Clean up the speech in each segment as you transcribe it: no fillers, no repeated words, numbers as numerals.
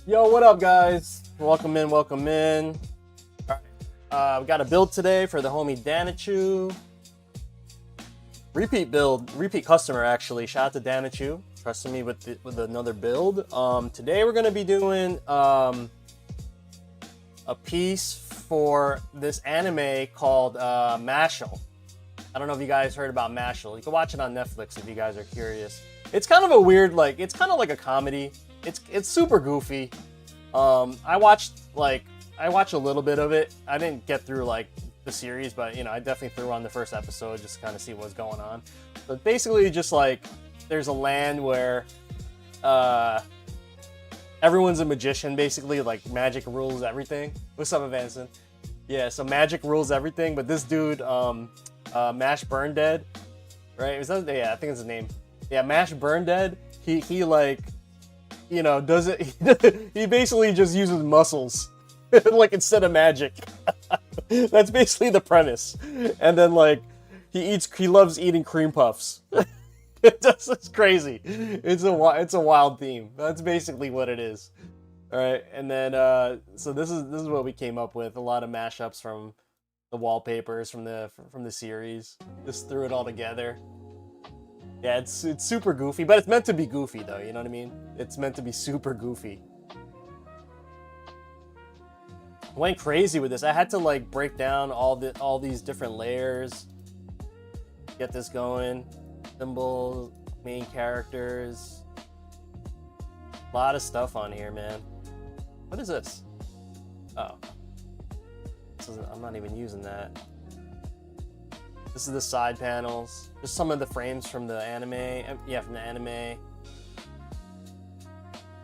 Yo, what up, guys? Welcome in, welcome in. All right, we got a build today for the homie Danichu. Repeat build, repeat customer actually. Shout out to Danichu, trusting me with another build. Today we're gonna be doing a piece for this anime called Mashel. I don't know if you guys heard about Mashel. You can watch it on Netflix if you guys are curious. It's kind of a weird, like, it's kind of like a comedy. It's super goofy. I watched a little bit of it. I didn't get through like the series, but you know, I definitely threw on the first episode just to kind of see what's going on. But basically, just like there's a land where everyone's a magician. Basically, like magic rules everything. What's up, Evanson? Yeah, so magic rules everything. But this dude, Mash Burn Dead, right? Was that, yeah, I think it's his name. Yeah, Mash Burn Dead. He like, you know, does it. He basically just uses muscles, like instead of magic. That's basically the premise. And then like he loves eating cream puffs. It's crazy. It's a wild theme. That's basically what it is. All right, and then so this is what we came up with. A lot of mashups from the wallpapers from the series. Just threw it all together. Yeah, it's super goofy, but it's meant to be goofy though, you know what I mean? It's meant to be super goofy. Went crazy with this. I had to like break down all these different layers. Get this going. Symbols, main characters. A lot of stuff on here, man. What is this? Oh. I'm not even using that. This is the side panels. Just some of the frames from the anime. Yeah, from the anime.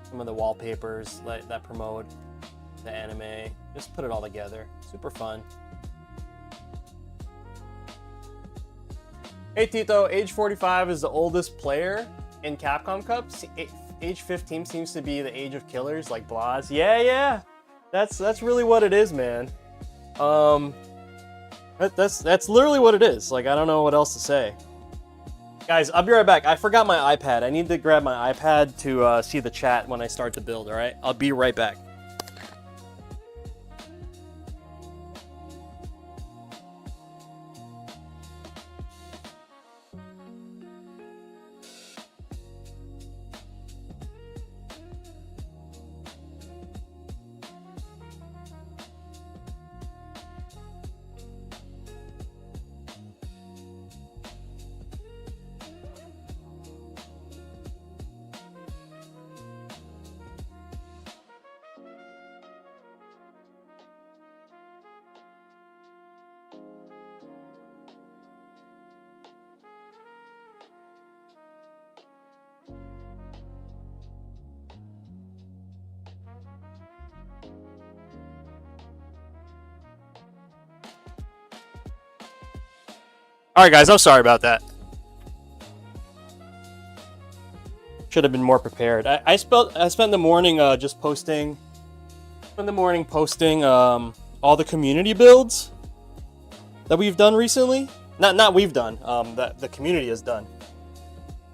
Some of the wallpapers that promote the anime. Just put it all together. Super fun. Hey Tito, age 45 is the oldest player in Capcom Cup. Age 15 seems to be the age of killers like Blas. Yeah. That's really what it is, man. That's literally what it is. Like, I don't know what else to say. Guys, I'll be right back. I forgot my iPad. I need to grab my iPad to see the chat when I start the build, all right? I'll be right back. Alright guys, I'm sorry about that. Should have been more prepared. I spent the morning just posting. Spent the morning posting all the community builds that we've done recently. Not we've done. That the community has done.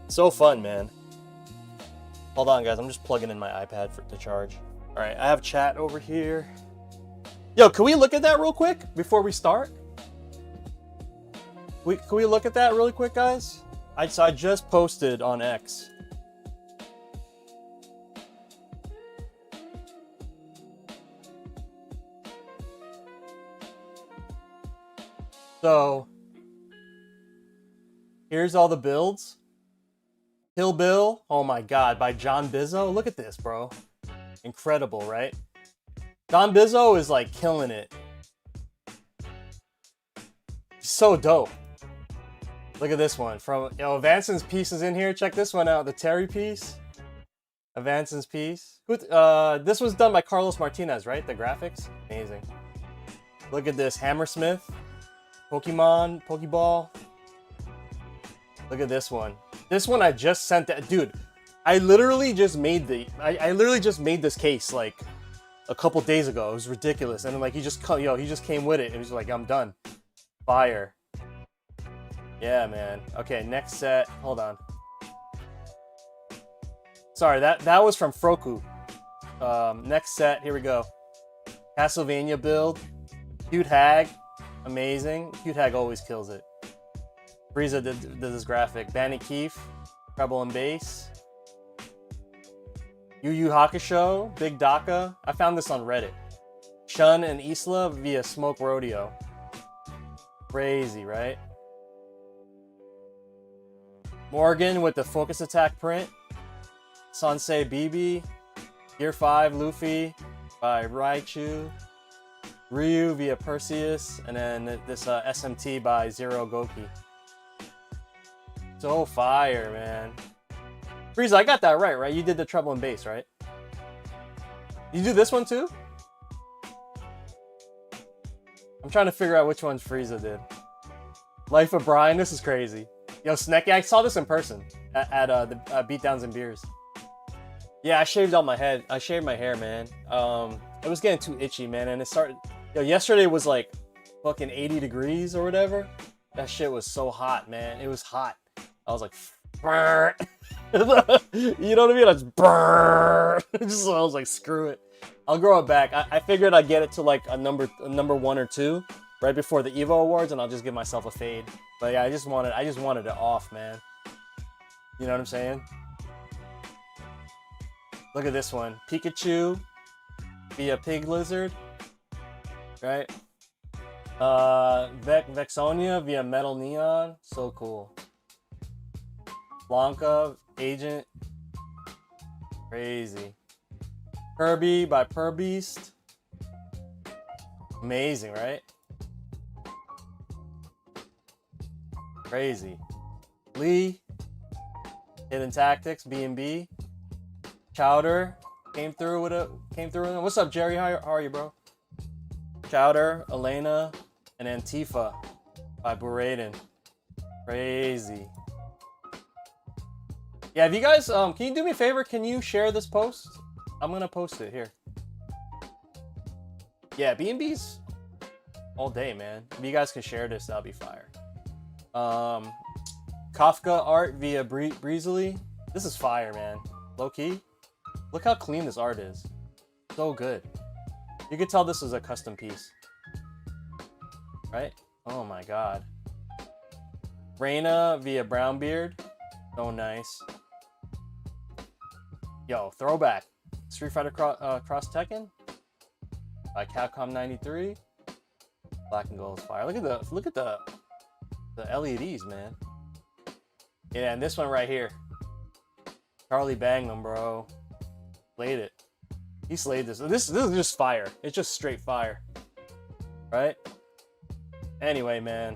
So fun, man. Hold on, guys. I'm just plugging in my iPad to charge. All right, I have chat over here. Yo, can we look at that real quick before we start? Can we look at that really quick, guys? I just posted on X. So, here's all the builds. Kill Bill, oh my god, by John Bizzo. Look at this, bro. Incredible, right? John Bizzo is like killing it. So dope. Look at this one from Avanson's piece is in here. Check this one out, the Terry piece. Avanson's piece. This was done by Carlos Martinez, right? The graphics, amazing. Look at this, Hammersmith, Pokeball. Look at this one. This one I just sent that dude. I literally just made this case like a couple days ago. It was ridiculous, and then like he just came with it. It was like, I'm done. Fire. Yeah, man. Okay, next set. Hold on. Sorry, that was from Froku. Next set, here we go. Castlevania build. Cute Hag, amazing. Cute Hag always kills it. Frieza did this graphic. Danny Keefe, treble and bass. Yu Yu Hakusho, Big Daka. I found this on Reddit. Shun and Isla via Smoke Rodeo. Crazy, right? Morgan with the focus attack print. Sansei Bibi. Gear 5 Luffy by Raichu. Ryu via Perseus. And then this SMT by Zero Goki. So fire, man. Frieza, I got that right? You did the treble and bass, right? You do this one too? I'm trying to figure out which ones Frieza did. Life of Brian, this is crazy. Yo, Snecky, I saw this in person at the Beatdowns and Beers. Yeah, I shaved all my head. I shaved my hair, man. It was getting too itchy, man, and it started... Yo, yesterday was like fucking 80 degrees or whatever. That shit was so hot, man. It was hot. I was like, brr. You know what I mean? I just, brr. Just, I was like, screw it. I'll grow it back. I figured I'd get it to like a number 1 or 2 right before the Evo Awards, and I'll just give myself a fade. But yeah, I just wanted it off, man. You know what I'm saying? Look at this one. Pikachu via Pig Lizard, right? Vexonia via Metal Neon, so cool. Blanca, Agent, crazy. Kirby by Purbeast, amazing, right? Crazy. Lee, Hidden Tactics, BnB. Chowder came through with it. What's up, Jerry? How are you, bro? Chowder, Elena, and Antifa by Buraden. Crazy. Yeah, if you guys, can you do me a favor? Can you share this post? I'm gonna post it here. Yeah, BnB's all day, man. If you guys can share this, that'll be fire. Kafka art via Breezily. This is fire, man. Low key. Look how clean this art is. So good. You could tell this is a custom piece. Right? Oh my god. Reina via Brownbeard. So nice. Yo, throwback. Street Fighter Cross Tekken by Capcom 93. Black and gold is fire. Look at the LEDs, man. Yeah, and this one right here. Charlie Bangham, bro. Slayed it. He slayed this. This is just fire. It's just straight fire. Right? Anyway, man.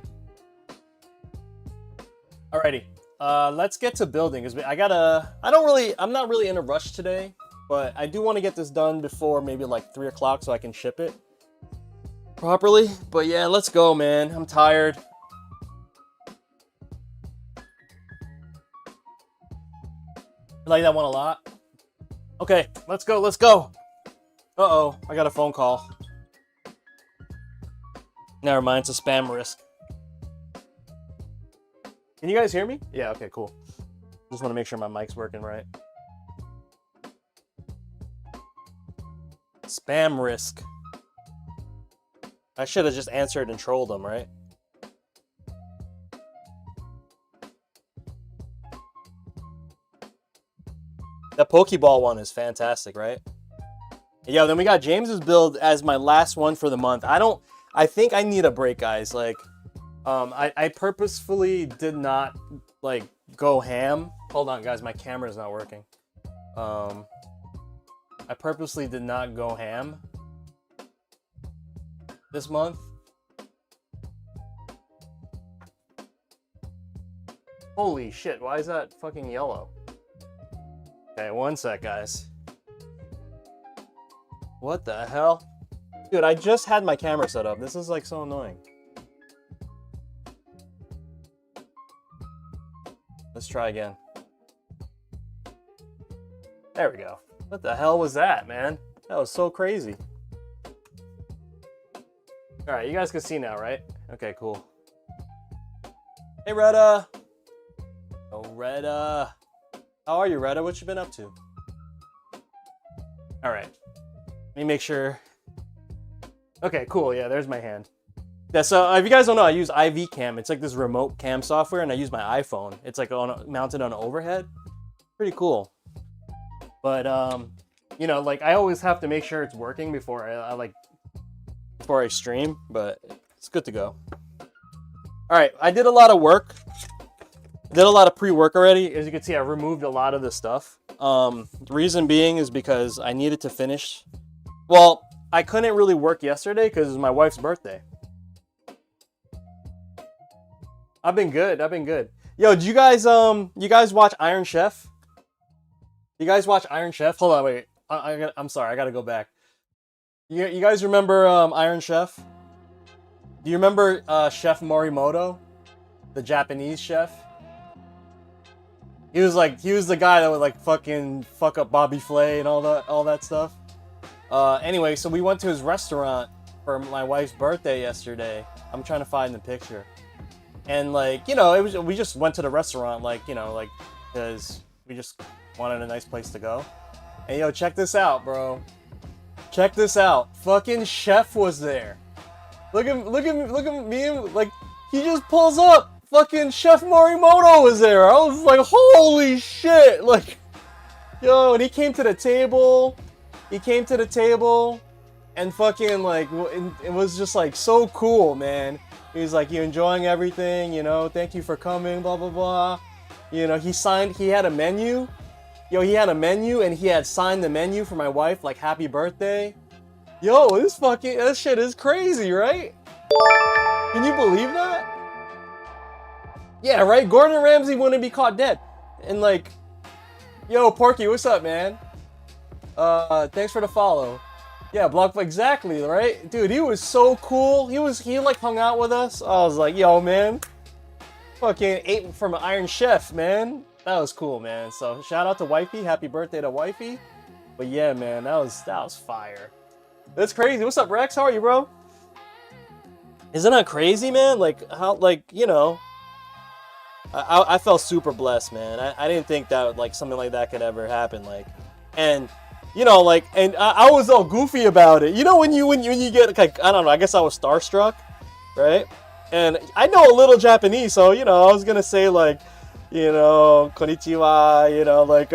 Alrighty. Let's get to building, because I'm not really in a rush today, but I do want to get this done before maybe like 3 o'clock so I can ship it properly. But yeah, let's go, man. I'm tired. You like that one a lot? Okay, let's go. Uh-oh, I got a phone call. Never mind, it's a spam risk. Can you guys hear me? Yeah, okay, cool. Just want to make sure my mic's working right. Spam risk. I should have just answered and trolled them, right? That Pokeball one is fantastic, right? Yeah, then we got James's build as my last one for the month. I think I need a break, guys. Like, I purposefully did not, like, go ham. Hold on, guys, my camera's not working. I purposely did not go ham this month. Holy shit, why is that fucking yellow? Okay, one sec, guys. What the hell? Dude, I just had my camera set up. This is like so annoying. Let's try again. There we go. What the hell was that, man? That was so crazy. Alright, you guys can see now, right? Okay, cool. Hey, Retta! Oh, Retta. How are you, Retta? What you been up to? Alright. Let me make sure. Okay, cool. Yeah, there's my hand. Yeah, so if you guys don't know, I use IV Cam. It's like this remote cam software, and I use my iPhone. It's like mounted on an overhead. Pretty cool. But you know, like I always have to make sure it's working before I stream. But it's good to go. All right, I did a lot of work. Did a lot of pre-work already. As you can see, I removed a lot of the stuff. The reason being is because I needed to finish. Well, I couldn't really work yesterday because it was my wife's birthday. I've been good. Yo, did you guys watch Iron Chef? You guys watch Iron Chef? Hold on, wait. I'm sorry, I gotta go back. You guys remember Iron Chef? Do you remember Chef Morimoto, the Japanese chef? He was the guy that would like fucking fuck up Bobby Flay and all that stuff. Anyway, so we went to his restaurant for my wife's birthday yesterday. I'm trying to find the picture. And like, you know, we just went to the restaurant like, you know, like because we just wanted a nice place to go. And yo, check this out, bro. Check this out. Fucking chef was there. Look at me, like he just pulls up. Fucking Chef Morimoto was there. I was like, holy shit. Like, yo, and he came to the table. And fucking like, it was just like so cool, man. He was like, you enjoying everything, you know, thank you for coming, blah, blah, blah. You know, he had a menu. Yo, he had a menu and he had signed the menu for my wife, like, happy birthday. Yo, this shit is crazy, right? Can you believe that? Yeah, right? Gordon Ramsay wouldn't be caught dead. And like, yo, Porky, what's up, man? Thanks for the follow. Yeah, exactly, right? Dude, he was so cool. He like hung out with us. I was like, yo, man. Fucking ate from an Iron Chef, man. That was cool, man. So shout out to Wifey. Happy birthday to Wifey. But yeah, man, that was fire. That's crazy. What's up, Rex? How are you, bro? Isn't that crazy, man? Like how, like, you know, I felt super blessed, man. I didn't think that like something like that could ever happen. Like, and you know, like, and I was all goofy about it. You know, when you get like, I don't know, I guess I was starstruck, right? And I know a little Japanese, so you know, I was gonna say like, you know, konnichiwa, you know, like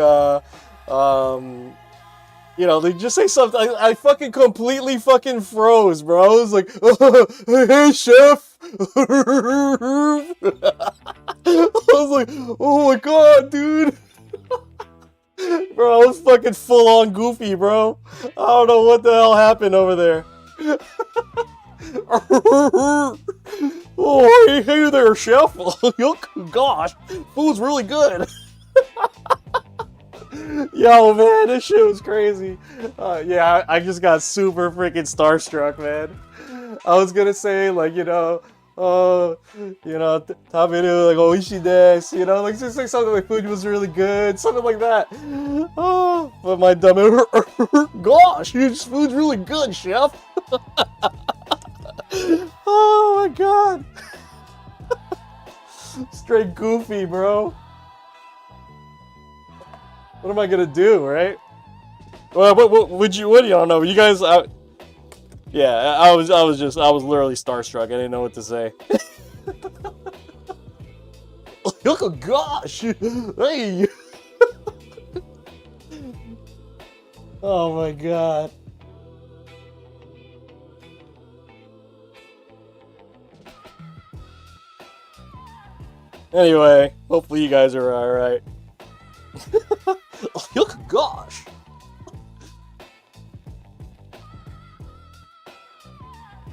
you know, they just say something. I fucking completely fucking froze, bro. I was like, hey, chef. I was like, oh my god, dude. Bro, I was fucking full on goofy, bro. I don't know what the hell happened over there. Oh, hey there, chef. Gosh, food's really good. Yo, man, this shit was crazy. Yeah, I just got super freaking starstruck, man. I was gonna say, like, you know, taberu, like, oishi desu, you know, like, just like something like food was really good, something like that. Oh, but my dumb, gosh, food's really good, chef. Oh my god. Straight goofy, bro. What am I gonna do, right? Well, what do y'all know? You guys, yeah, I was literally starstruck. I didn't know what to say. Oh gosh, hey! Oh my god. Anyway, hopefully you guys are alright. Oh gosh.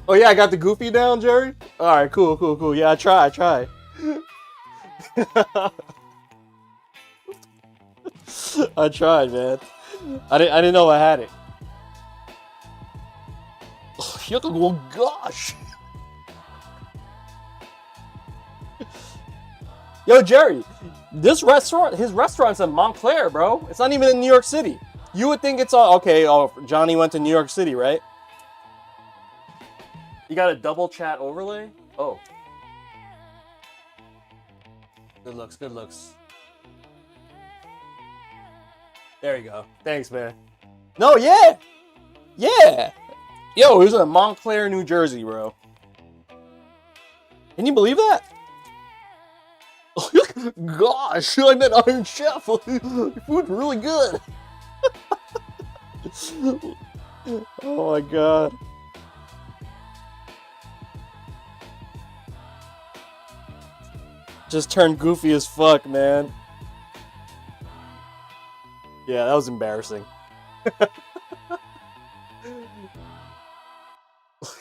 Oh yeah, I got the goofy down, Jerry? Alright, cool. Yeah, I try. I tried, man. I didn't know I had it. Oh gosh. Yo, Jerry, his restaurant's in Montclair, bro. It's not even in New York City. You would think it's all, okay, oh, Johnny went to New York City, right? You got a double chat overlay? Oh. Good looks. There you go. Thanks, man. No, yeah! Yeah. Yo, it was in Montclair, New Jersey, bro. Can you believe that? Gosh, I met Iron Chef. Food's really good. Oh my god. Just turned goofy as fuck, man. Yeah, that was embarrassing.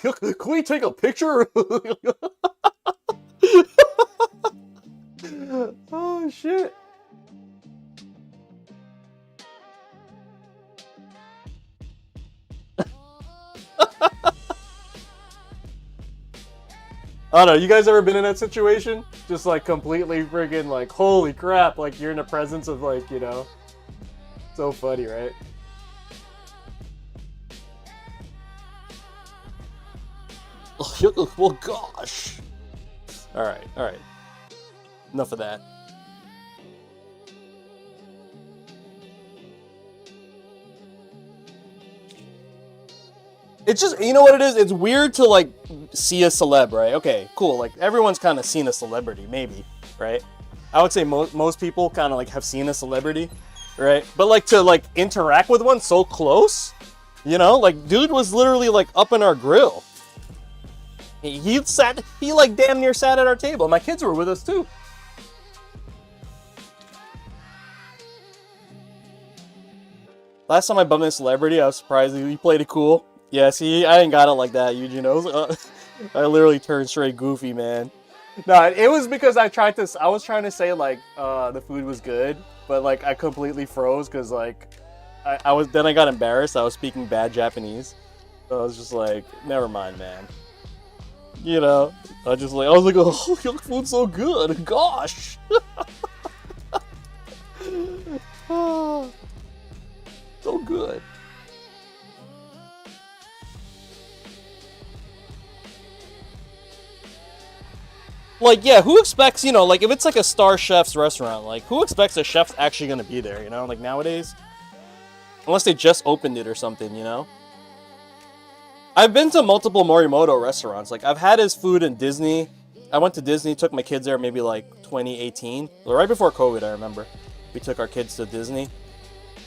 Can we take a picture? Oh shit. I don't know, you guys ever been in that situation? Just like completely friggin' like, holy crap, like you're in the presence of like, you know. So funny, right? Well, gosh. Alright, alright. Enough of that. It's just, you know what it is? It's weird to, like, see a celeb, right? Okay, cool. Like, everyone's kind of seen a celebrity, maybe, right? I would say most people kind of, like, have seen a celebrity, right? But, like, to, like, interact with one so close, you know? Like, dude was literally, like, up in our grill. He like, damn near sat at our table. My kids were with us, too. Last time I bumped into a celebrity, I was surprised he played it cool. Yeah, see, I ain't got it like that, Eugene. I literally turned straight goofy, man. No, it was because I was trying to say, like, the food was good, but, like, I completely froze because, like, then I got embarrassed. I was speaking bad Japanese. So I was just like, never mind, man. You know, I was like, oh, your food's so good. Gosh. Oh, so good. Like, yeah, who expects, you know, like, if it's like a star chef's restaurant, like, who expects a chef's actually gonna be there, you know, like, nowadays? Unless they just opened it or something, you know? I've been to multiple Morimoto restaurants. Like, I've had his food in Disney. I went to Disney, took my kids there maybe, like, 2018. Right before COVID, I remember. We took our kids to Disney.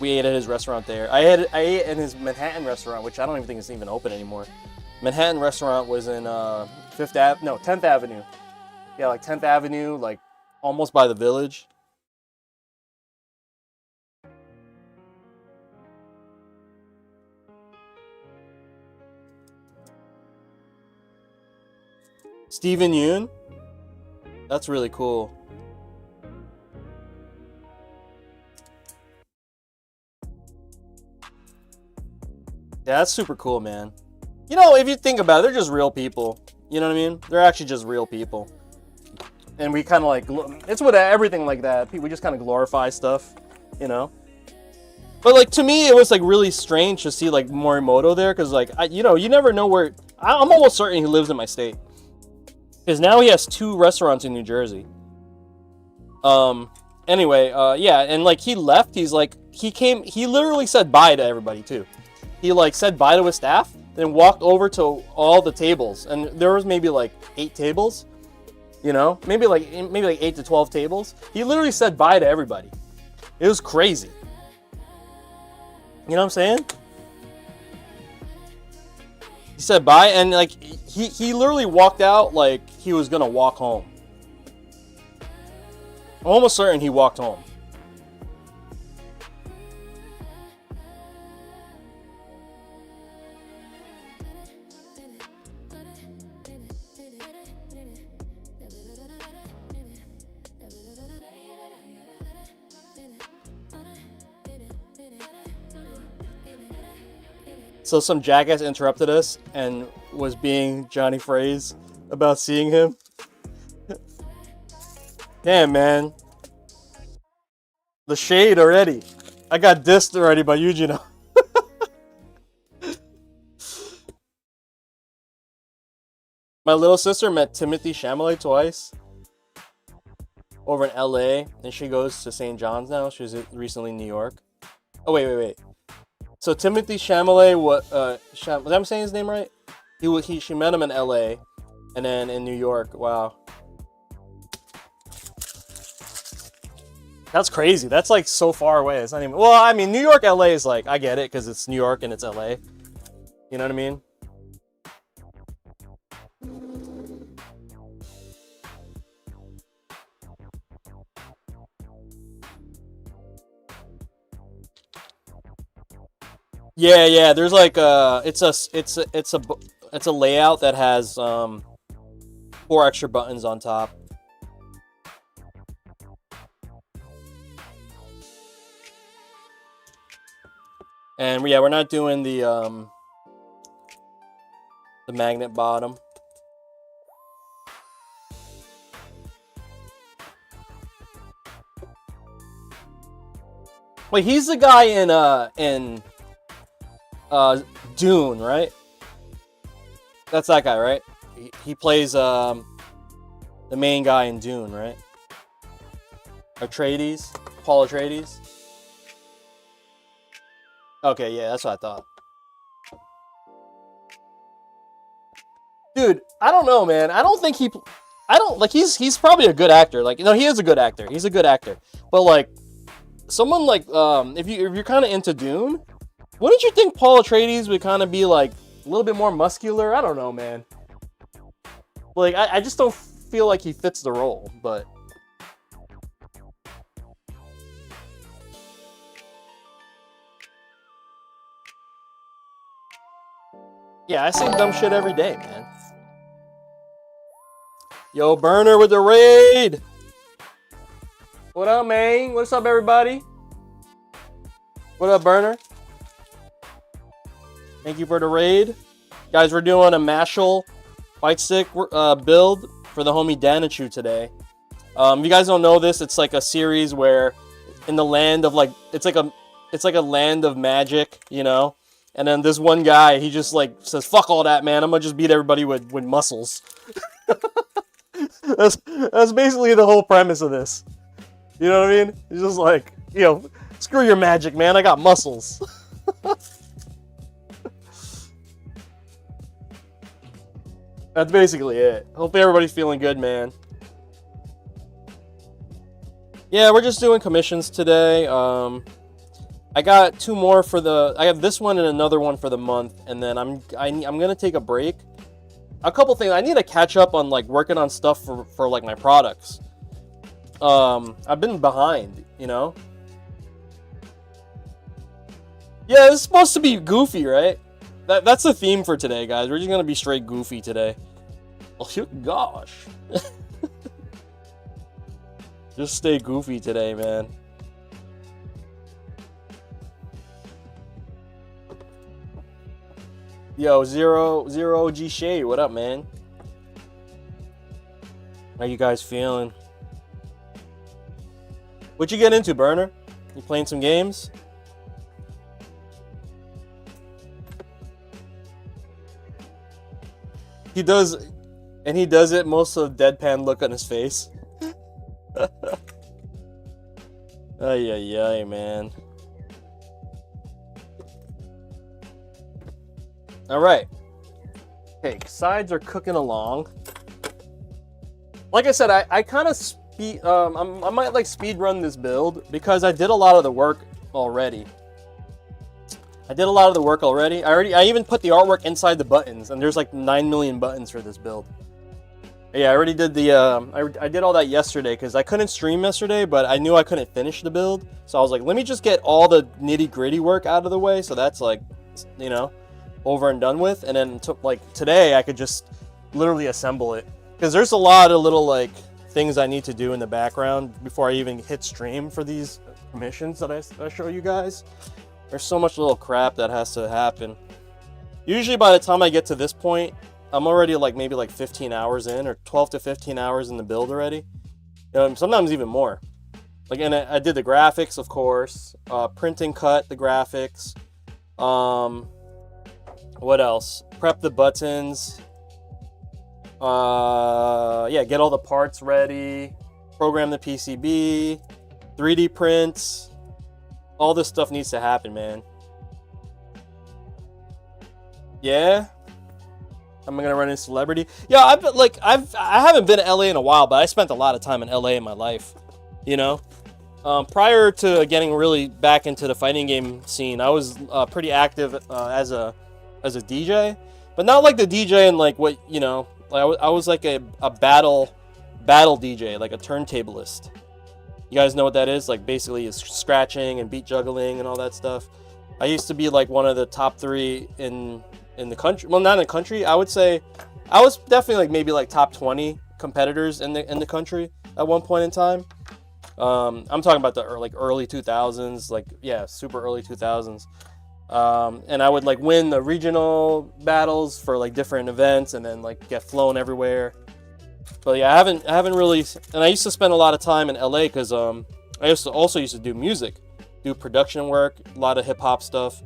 We ate at his restaurant there. I ate in his Manhattan restaurant, which I don't even think is even open anymore. Manhattan restaurant was in 10th Avenue. Yeah, like 10th Avenue, like almost by the Village. Steven Yeun? That's really cool. Yeah, that's super cool, man. You know, if you think about it, they're just real people. You know what I mean? They're actually just real people. And we kind of like, it's with everything like that. We just kind of glorify stuff, you know? But like, to me, it was like really strange to see like Morimoto there. Cause like, you know, you never know where, I'm almost certain he lives in my state. Cause now he has 2 restaurants in New Jersey. Anyway, yeah. And like he left, he's like, he literally said bye to everybody too. He like said bye to his staff, then walked over to all the tables. And there was maybe like 8 tables. You know, maybe like 8 to 12 tables. He literally said bye to everybody. It was crazy. You know what I'm saying? He said bye, and like he literally walked out like he was gonna walk home. I'm almost certain he walked home. So some jackass interrupted us and was being jonyfraze about seeing him. Damn, man. The shade already. I got dissed already by Eugene. My little sister met Timothy Chalamet twice over in LA, and she goes to St. John's now. She was recently in New York. Oh, wait. So Timothy Chalamet, was I saying his name right? She met him in L.A. and then in New York. Wow, that's crazy. That's like so far away. It's not even. Well, I mean, New York, L.A. is like I get it because it's New York and it's L.A. You know what I mean? Yeah, yeah. There's like it's a layout that has 4 extra buttons on top. And yeah, we're not doing the magnet bottom. Wait, he's the guy in Dune, right? That's that guy, right? He plays the main guy in Dune, right? Atreides, Paul Atreides. Okay, yeah, that's what I thought. Dude, I don't know, man. I don't think he's probably a good actor. Like, he is a good actor. He's a good actor. But like someone like if you're kind of into Dune, wouldn't you think Paul Atreides would kind of be like a little bit more muscular? I don't know, man. Like, I just don't feel like he fits the role, but yeah, I say dumb shit every day, man. Yo, Burner with the raid. What up, man? What's up, everybody? What up, Burner? Thank you for the raid. Guys, we're doing a Mashel Fightstick build for the homie Danichu today. If you guys don't know this, it's like a series where in the land of like, it's like a land of magic, you know? And then this one guy, he just like says, fuck all that, man. I'm gonna just beat everybody with muscles. That's basically the whole premise of this. You know what I mean? He's just like, screw your magic, man. I got muscles. That's basically it. Hopefully everybody's feeling good, man. Yeah, we're just doing commissions today. I got 2 more I have this one and another one for the month, and then I'm gonna take a break. A couple things. I need to catch up on like working on stuff for like my products. I've been behind, you know? Yeah, it's supposed to be goofy, right? That's the theme for today, guys. We're just gonna be straight goofy today. Oh gosh. Just stay goofy today, man. Yo, zero G Shade, what up, man? How you guys feeling? What you get into, Burner? You playing some games? He does it most of the deadpan look on his face. Ay, ay, ay, man. All right. Okay, sides are cooking along. Like I said, I kind of I might like speed run this build because I did a lot of the work already. I even put the artwork inside the buttons, and there's like 9 million buttons for this build. Yeah, I already did the I did all that yesterday because I couldn't stream yesterday, but I knew I couldn't finish the build, so I was like, let me just get all the nitty-gritty work out of the way, so that's like, over and done with, and then today I could just literally assemble it, because there's a lot of little like things I need to do in the background before I even hit stream for these commissions that I show you guys. There's so much little crap that has to happen. Usually by the time I get to this point, I'm already like maybe like 15 hours in, or 12 to 15 hours in the build already. Sometimes even more. Like, and I did the graphics, of course, print and cut the graphics. What else? Prep the buttons. Yeah, get all the parts ready. Program the PCB. 3D prints. All this stuff needs to happen, man. Yeah. I'm gonna run into celebrity. Yeah, I haven't been to LA in a while, but I spent a lot of time in LA in my life. You know, prior to getting really back into the fighting game scene, I was pretty active as a DJ, but not like the DJ and like what you know. Like I was like a battle DJ, like a turntablist. You guys know what that is? Like basically, it's scratching and beat juggling and all that stuff. I used to be like one of the top 3 in the country. Well, not in the country. I would say I was definitely like maybe like top 20 competitors in the country at one point in time. I'm talking about the early 2000s, like yeah, super early 2000s. And I would like win the regional battles for like different events, and then like get flown everywhere. But yeah, I haven't really. And I used to spend a lot of time in LA because I also used to do music, do production work, a lot of hip hop stuff.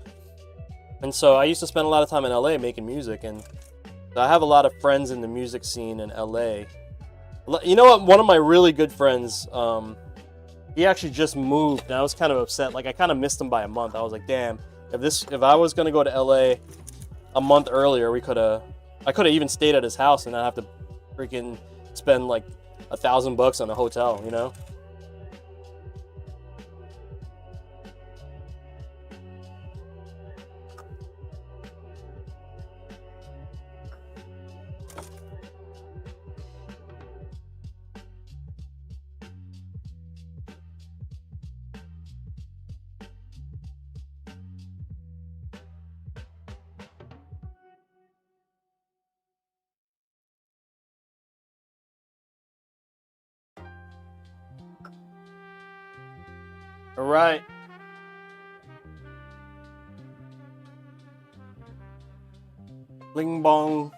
And so I used to spend a lot of time in LA making music, and I have a lot of friends in the music scene in LA. You know what? One of my really good friends, he actually just moved, and I was kind of upset. Like I kind of missed him by a month. I was like, damn, if I was gonna go to LA a month earlier, I could have even stayed at his house and not have to freaking spend like $1,000 on a hotel, you know? All right. Bling bong.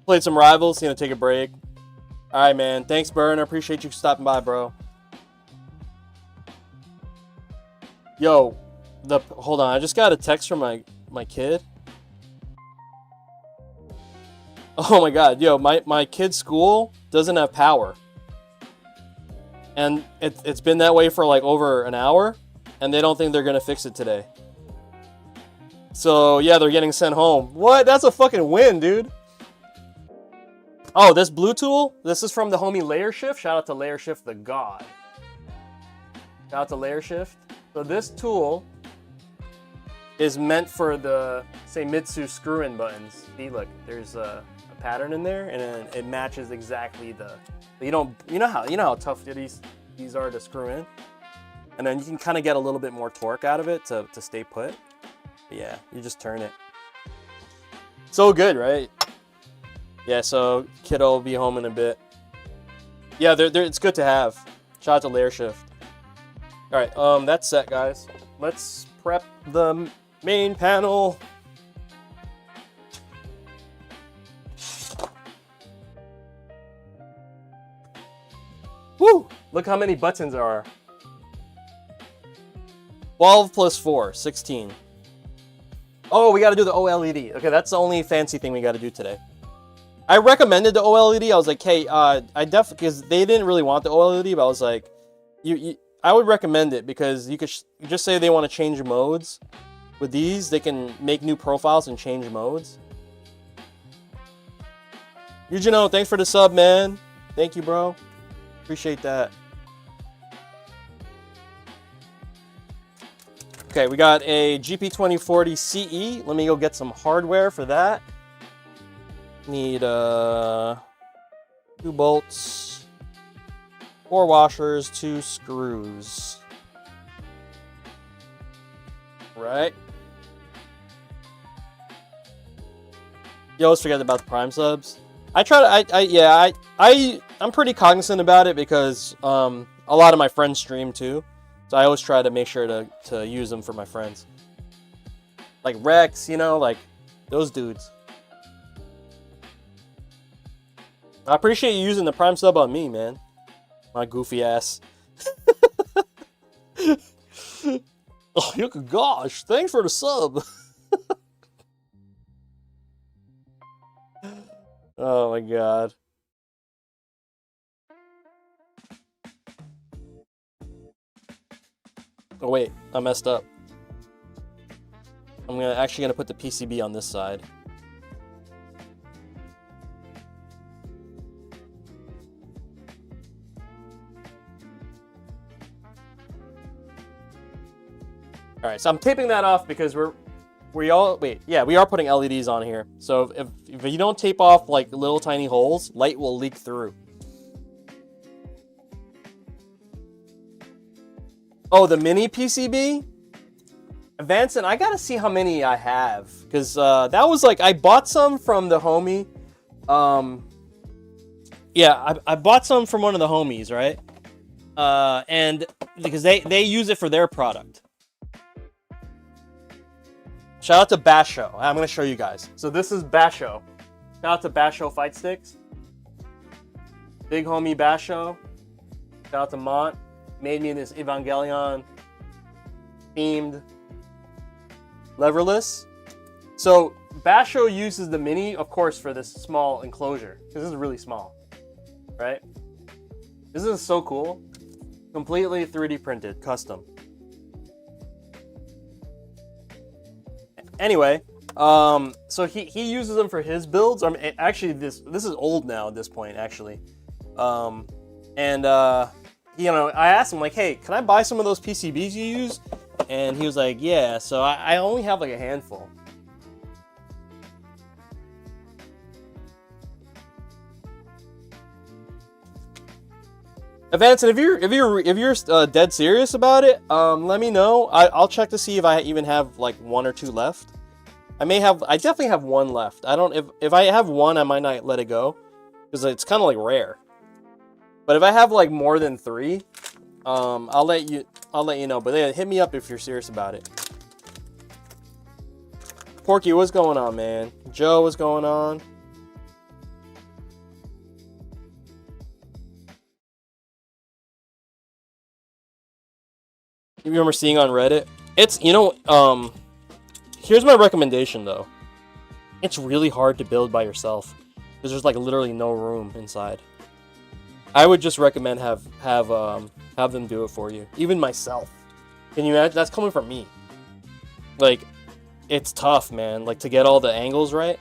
Played some Rivals. Gonna take a break. All right, man. Thanks, Burn. I appreciate you stopping by, bro. Yo, hold on. I just got a text from my kid. Oh my god, yo, my kid's school doesn't have power. And it's been that way for like over an hour, and they don't think they're gonna fix it today. So yeah, they're getting sent home. What? That's a fucking win, dude. Oh, this blue tool? This is from the homie Layer Shift. Shout out to Layer Shift the God. Shout out to Layer Shift. So this tool is meant for the Seimitsu screw-in buttons. See, look, there's a pattern in there, and it matches exactly the. You know how tough these are to screw in, and then you can kind of get a little bit more torque out of it to stay put. But yeah, you just turn it. So good, right? Yeah. So kiddo will be home in a bit. Yeah, it's good to have. Shout out to Layer Shift. All right, that's set, guys. Let's prep the main panel. Woo! Look how many buttons there are. 12 plus 4, 16. Oh, we gotta do the OLED. Okay, that's the only fancy thing we gotta do today. I recommended the OLED. I was like, hey, because they didn't really want the OLED, but I was like, I would recommend it because you could just say they want to change modes. With these, they can make new profiles and change modes. Eugeno, thanks for the sub, man. Thank you, bro. Appreciate that. Okay, we got a GP2040 CE. Let me go get some hardware for that. Need 2 bolts, 4 washers, 2 screws. Right. You always forget about the Prime subs. I try to, I'm pretty cognizant about it because a lot of my friends stream too. So I always try to make sure to use them for my friends. Like Rex, you know, like those dudes. I appreciate you using the Prime sub on me, man. My goofy ass. Oh, gosh, thanks for the sub. Oh my god. Oh wait, I messed up. I'm actually gonna put the PCB on this side. All right, so I'm taping that off because we are putting LEDs on here. So if you don't tape off like little tiny holes, light will leak through. Oh, the mini PCB? Vincent, I gotta see how many I have, because that was like, I bought some from the homie. Yeah, I bought some from one of the homies, right? And because they use it for their product. Shout out to Basho. I'm gonna show you guys. So this is Basho. Shout out to Basho Fightsticks. Big homie Basho. Shout out to Mont. Made me this Evangelion themed Leverless. So Basho uses the mini, of course, for this small enclosure, because this is really small, right? This is so cool. Completely 3D printed, custom. Anyway, so he uses them for his builds. I mean, actually, this is old now at this point, actually. You know, I asked him, like, hey, can I buy some of those PCBs you use? And he was like, yeah. So I only have like a handful. Advance, and if you're dead serious about it, let me know. I'll check to see if I even have like 1 or 2 left. I definitely have 1 left. If I have 1, I might not let it go, because it's kind of like rare. But if I have like more than 3, I'll let you know. But yeah, hit me up if you're serious about it. Porky, what's going on, man? Joe, what's going on? You remember seeing on Reddit? It's, you know, here's my recommendation though. It's really hard to build by yourself, because there's like literally no room inside. I would just recommend have them do it for you. Even myself. Can you imagine? That's coming from me. Like, it's tough, man. Like, to get all the angles right.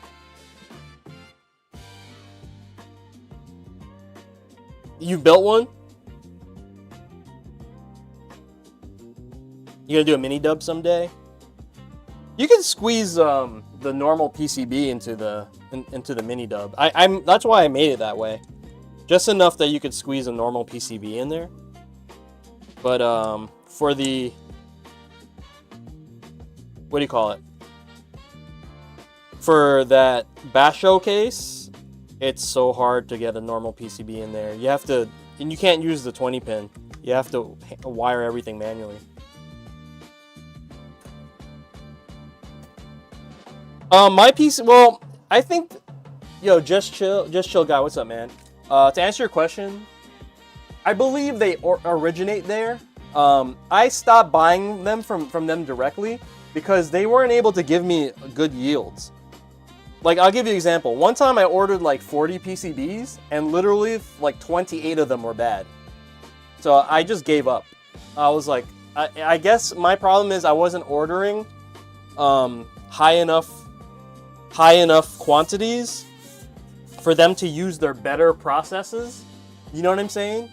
You built one? You gonna do a mini dub someday? You can squeeze the normal PCB into the mini dub. That's why I made it that way. Just enough that you could squeeze a normal PCB in there. But for the, what do you call it? For that Basho case, it's so hard to get a normal PCB in there. You have to, and you can't use the 20 pin. You have to wire everything manually. My piece, well, I think, yo, just chill guy, what's up, man? To answer your question, I believe they originate there. I stopped buying them from them directly because they weren't able to give me good yields. Like, I'll give you an example. One time I ordered like 40 PCBs and literally like 28 of them were bad. So I just gave up. I was like, I guess my problem is I wasn't ordering high enough quantities for them to use their better processes. You know what I'm saying?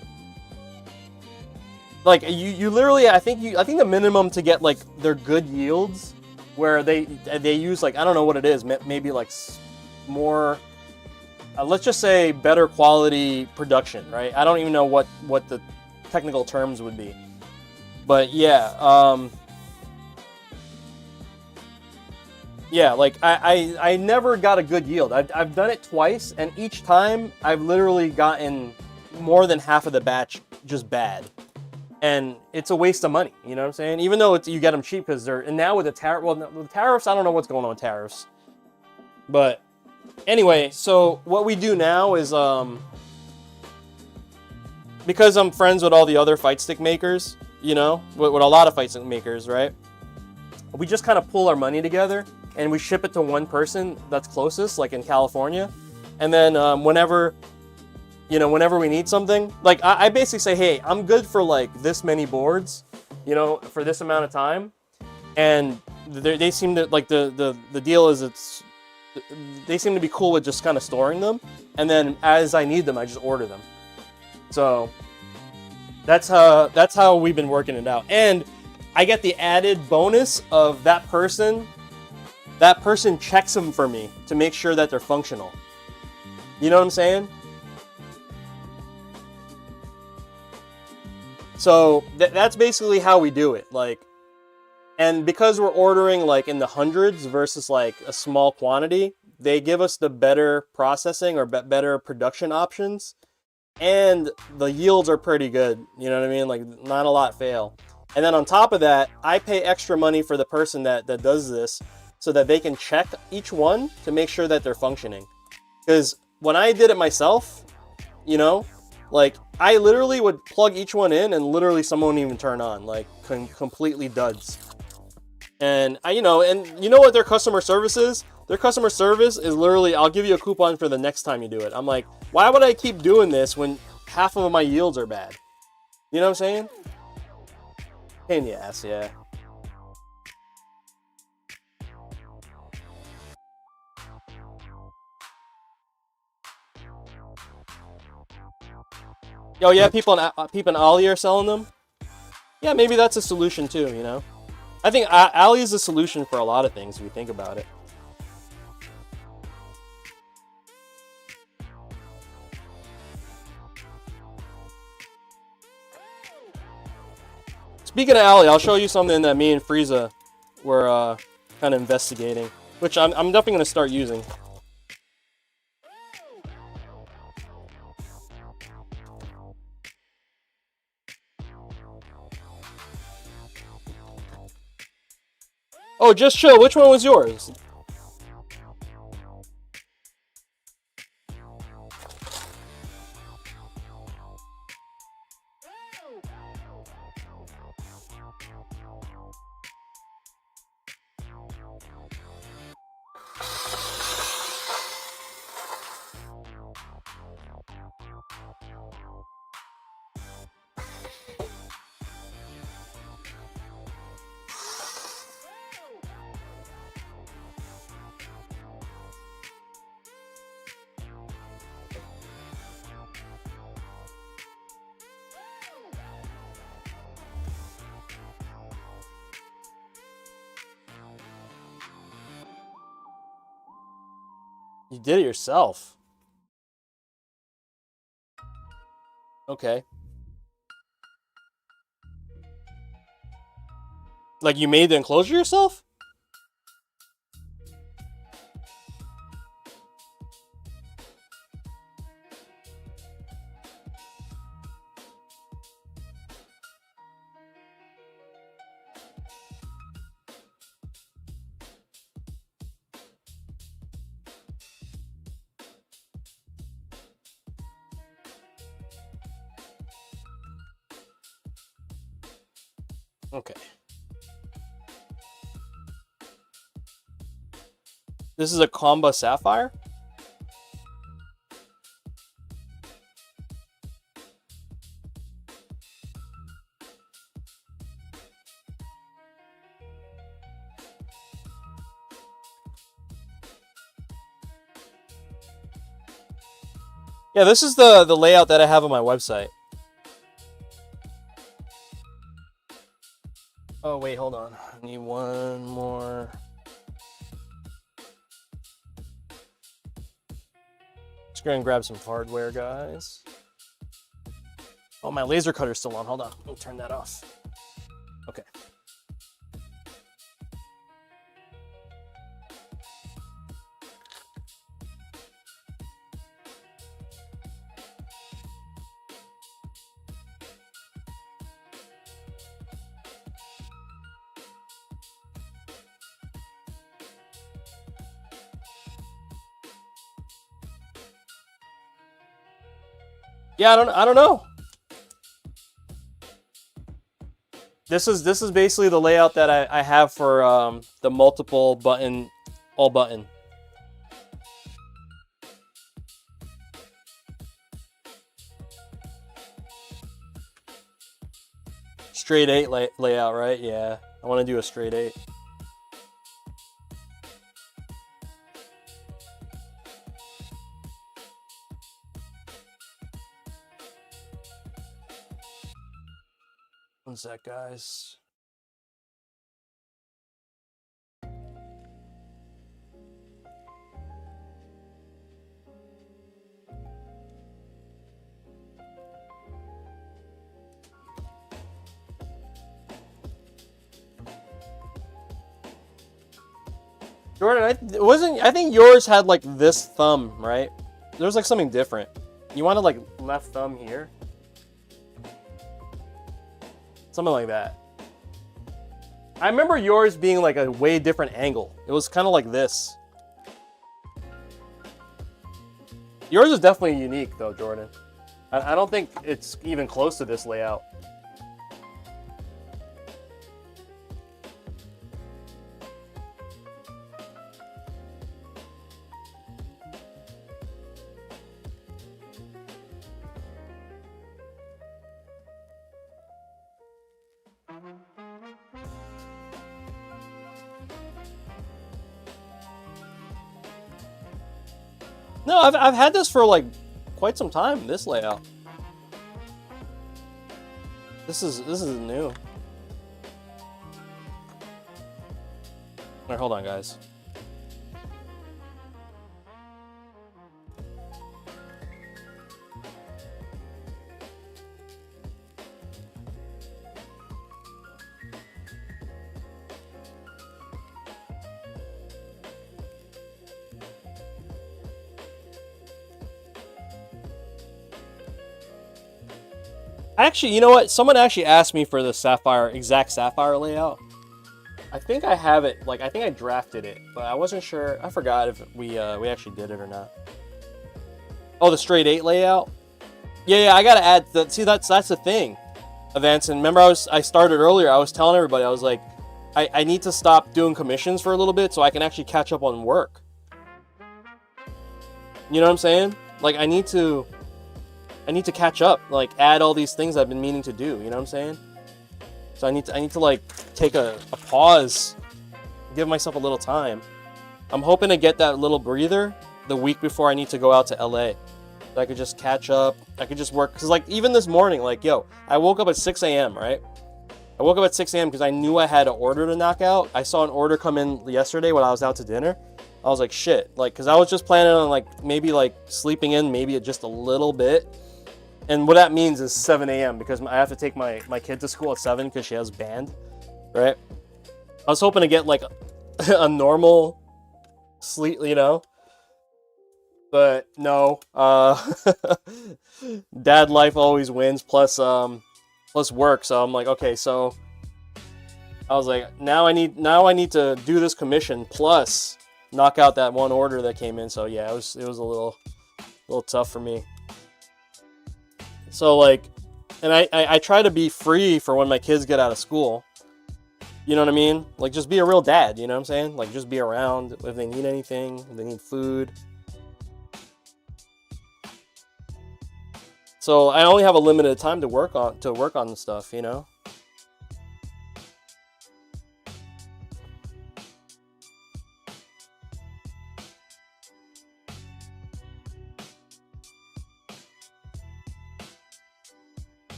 Like, you literally, I think the minimum to get like their good yields, where they use, like, I don't know what it is, maybe like more, let's just say better quality production, right? I don't even know what the technical terms would be. But yeah, yeah, like, I never got a good yield. I've done it twice, and each time I've literally gotten more than half of the batch just bad. And it's a waste of money, you know what I'm saying? Even though you get them cheap, because they're, and now with the tariffs, I don't know what's going on with tariffs. But anyway, so what we do now is, because I'm friends with all the other fight stick makers, you know, with a lot of fight stick makers, right? We just kind of pull our money together and we ship it to one person that's closest, like in California. And then whenever we need something, like I basically say, hey, I'm good for like this many boards. you know, for this amount of time. And they seem to, like, the deal is they seem to be cool with just kind of storing them. And then as I need them, I just order them. So that's how we've been working it out. And I get the added bonus of that person checks them for me to make sure that they're functional. You know what I'm saying? So that's basically how we do it. Like, and because we're ordering like in the hundreds versus like a small quantity, they give us the better processing or better production options. And the yields are pretty good. You know what I mean? Like, not a lot fail. And then on top of that, I pay extra money for the person that does this so that they can check each one to make sure that they're functioning. Because when I did it myself, you know, like, I literally would plug each one in and literally someone wouldn't even turn on, like, completely duds. And you know what their customer service is? Their customer service is literally, I'll give you a coupon for the next time you do it. I'm like, why would I keep doing this when half of my yields are bad? You know what I'm saying? Pain in the ass, yeah. Yo, yeah, people in Ali are selling them. Yeah, maybe that's a solution too, you know? I think Ali is a solution for a lot of things if you think about it. Speaking of Ali, I'll show you something that me and Frieza were kind of investigating, which I'm definitely going to start using. Oh, just chill. Which one was yours? You did it yourself. Okay. Like, you made the enclosure yourself? Okay. This is a Comba Sapphire? Yeah, this is the layout that I have on my website. Oh, wait, hold on. I need one more. Just gonna grab some hardware, guys. Oh, my laser cutter's still on. Hold on. Let me turn that off. Okay. Yeah, I don't know. This is basically the layout that I have for the multiple button, all button. straight 8 layout, right? Yeah, I want to do a straight 8. One sec, guys. Jordan, I think yours had like this thumb, right? There was like something different. You wanted like left thumb here? Something like that. I remember yours being like a way different angle. It was kind of like this. Yours is definitely unique though, Jordan. I don't think it's even close to this layout. No, I've had this for like quite some time, this layout. This is new. All right, hold on, guys. Actually, you know what? Someone actually asked me for the exact sapphire layout. I think I have it. Like, I think I drafted it, but I wasn't sure. I forgot if we actually did it or not. Oh, the straight 8 layout. Yeah, I gotta add the. See, that's the thing, Avance. And remember, I started earlier. I was telling everybody, I was like, I need to stop doing commissions for a little bit so I can actually catch up on work. You know what I'm saying? Like, I need to catch up, like add all these things I've been meaning to do, you know what I'm saying? So I need to like take a pause, give myself a little time. I'm hoping to get that little breather the week before I need to go out to LA. So I could just catch up, I could just work, because like even this morning, like yo, I woke up at 6 a.m., right? I woke up at 6 a.m. because I knew I had an order to knock out. I saw an order come in yesterday when I was out to dinner. I was like, shit, like, because I was just planning on like maybe like sleeping in maybe just a little bit. And what that means is 7 a.m. because I have to take my kid to school at 7 because she has band, right? I was hoping to get like a normal sleep, you know, but no. Dad life always wins. Plus work. So I'm like, okay. So I was like, now I need to do this commission plus knock out that one order that came in. So yeah, it was a little tough for me. So like, and I try to be free for when my kids get out of school. You know what I mean? Like just be a real dad, you know what I'm saying? Like just be around if they need anything, if they need food. So I only have a limited time to work on the stuff, you know?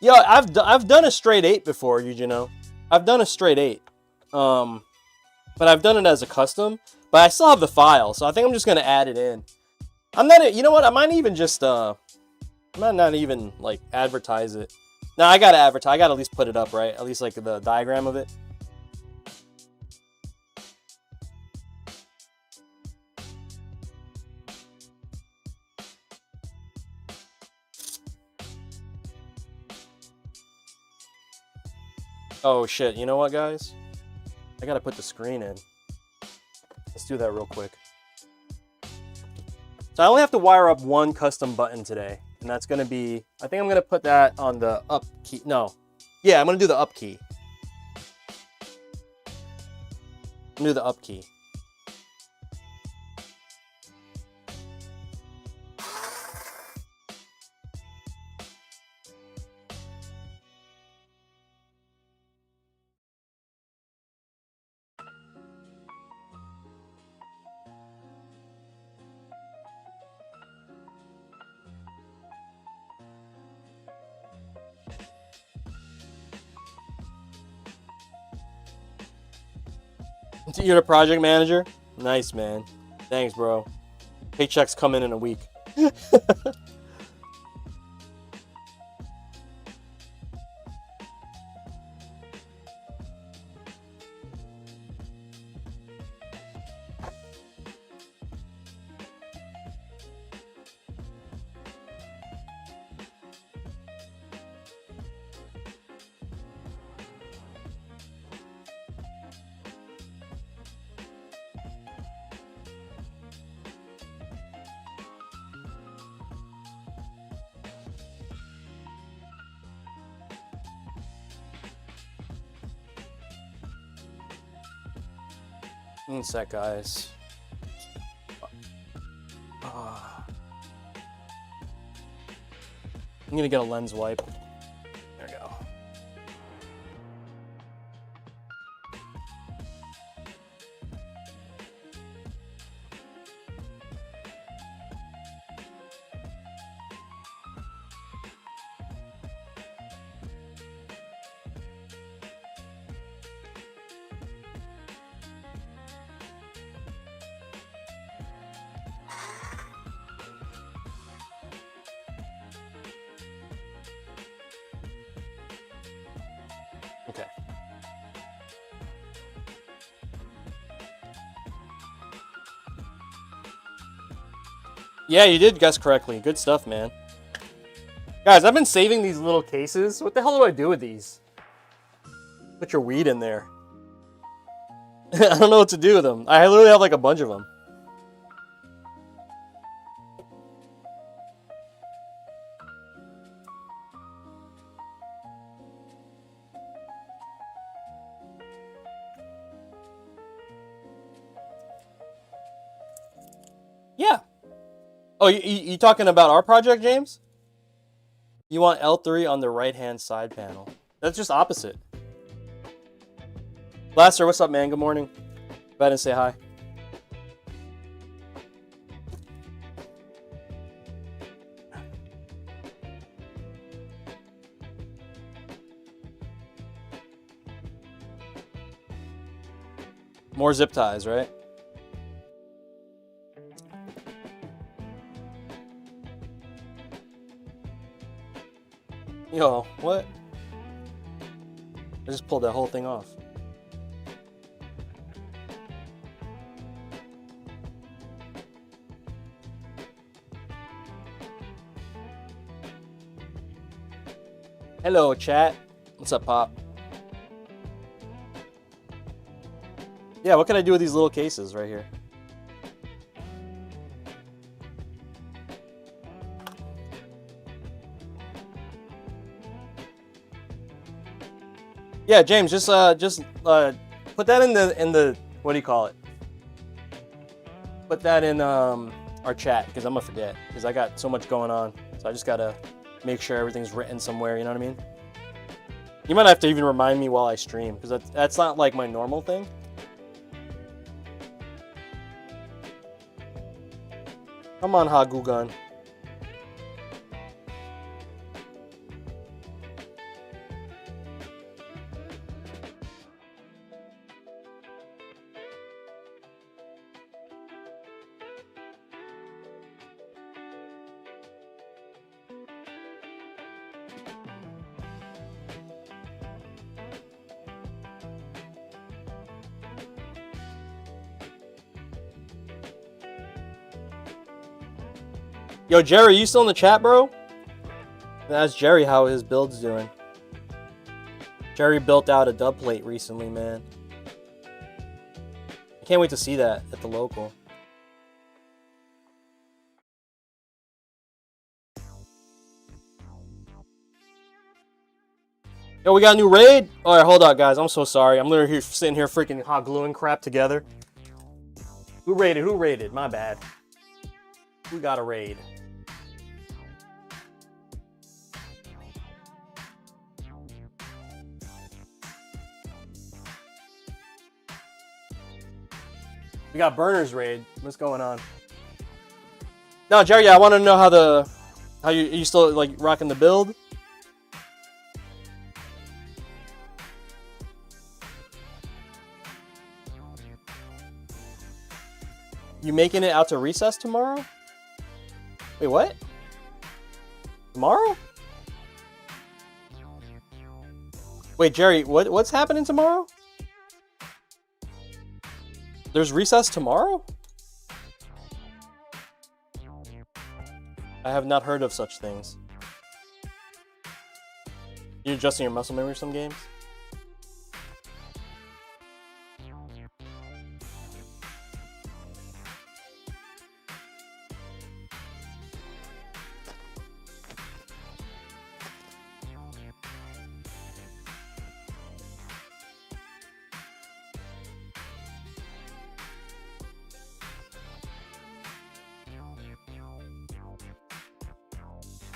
Yo, I've done a straight 8 before, you know. I've done a straight 8. But I've done it as a custom. But I still have the file, so I think I'm just gonna add it in. I'm not, you know what? I might even just I might not even like advertise it. No, I gotta advertise. I gotta at least put it up, right? At least like the diagram of it. Oh shit, you know what, guys? I gotta put the screen in. Let's do that real quick. So I only have to wire up one custom button today, and that's gonna be, I think I'm gonna put that on the up key. No, yeah, I'm gonna do the up key. I'm gonna do the up key. You're the project manager? Nice, man. Thanks, bro. Paychecks come in a week. One sec, guys. I'm gonna get a lens wipe. There we go. Okay. Yeah, you did guess correctly. Good stuff, man. Guys, I've been saving these little cases. What the hell do I do with these? Put your weed in there. I don't know what to do with them. I literally have like a bunch of them. Yeah. Oh, you talking about our project, James? You want L3 on the right-hand side panel. That's just opposite. Blaster, what's up, man? Good morning. Go ahead and say hi. More zip ties, right? Yo, what? I just pulled that whole thing off. Hello, chat. What's up, Pop? Yeah, what can I do with these little cases right here? Yeah, James, just put that in the what do you call it? Put that in our chat, because I'm gonna forget, because I got so much going on. So I just gotta make sure everything's written somewhere, you know what I mean? You might have to even remind me while I stream, because that's not like my normal thing. Come on, Hagugan. Yo, Jerry, you still in the chat, bro? Ask Jerry how his build's doing. Jerry built out a dub plate recently, man. I can't wait to see that at the local. Yo, we got a new raid? Alright, hold on, guys. I'm so sorry. I'm literally sitting here freaking hot gluing crap together. Who raided? Who raided? My bad. We got a raid. We got Burners raid. What's going on? No, Jerry, yeah, I want to know how you still like rocking the build? You making it out to recess tomorrow? Wait, what? Tomorrow? Wait, Jerry, what's happening tomorrow? There's recess tomorrow? I have not heard of such things. You're adjusting your muscle memory some games?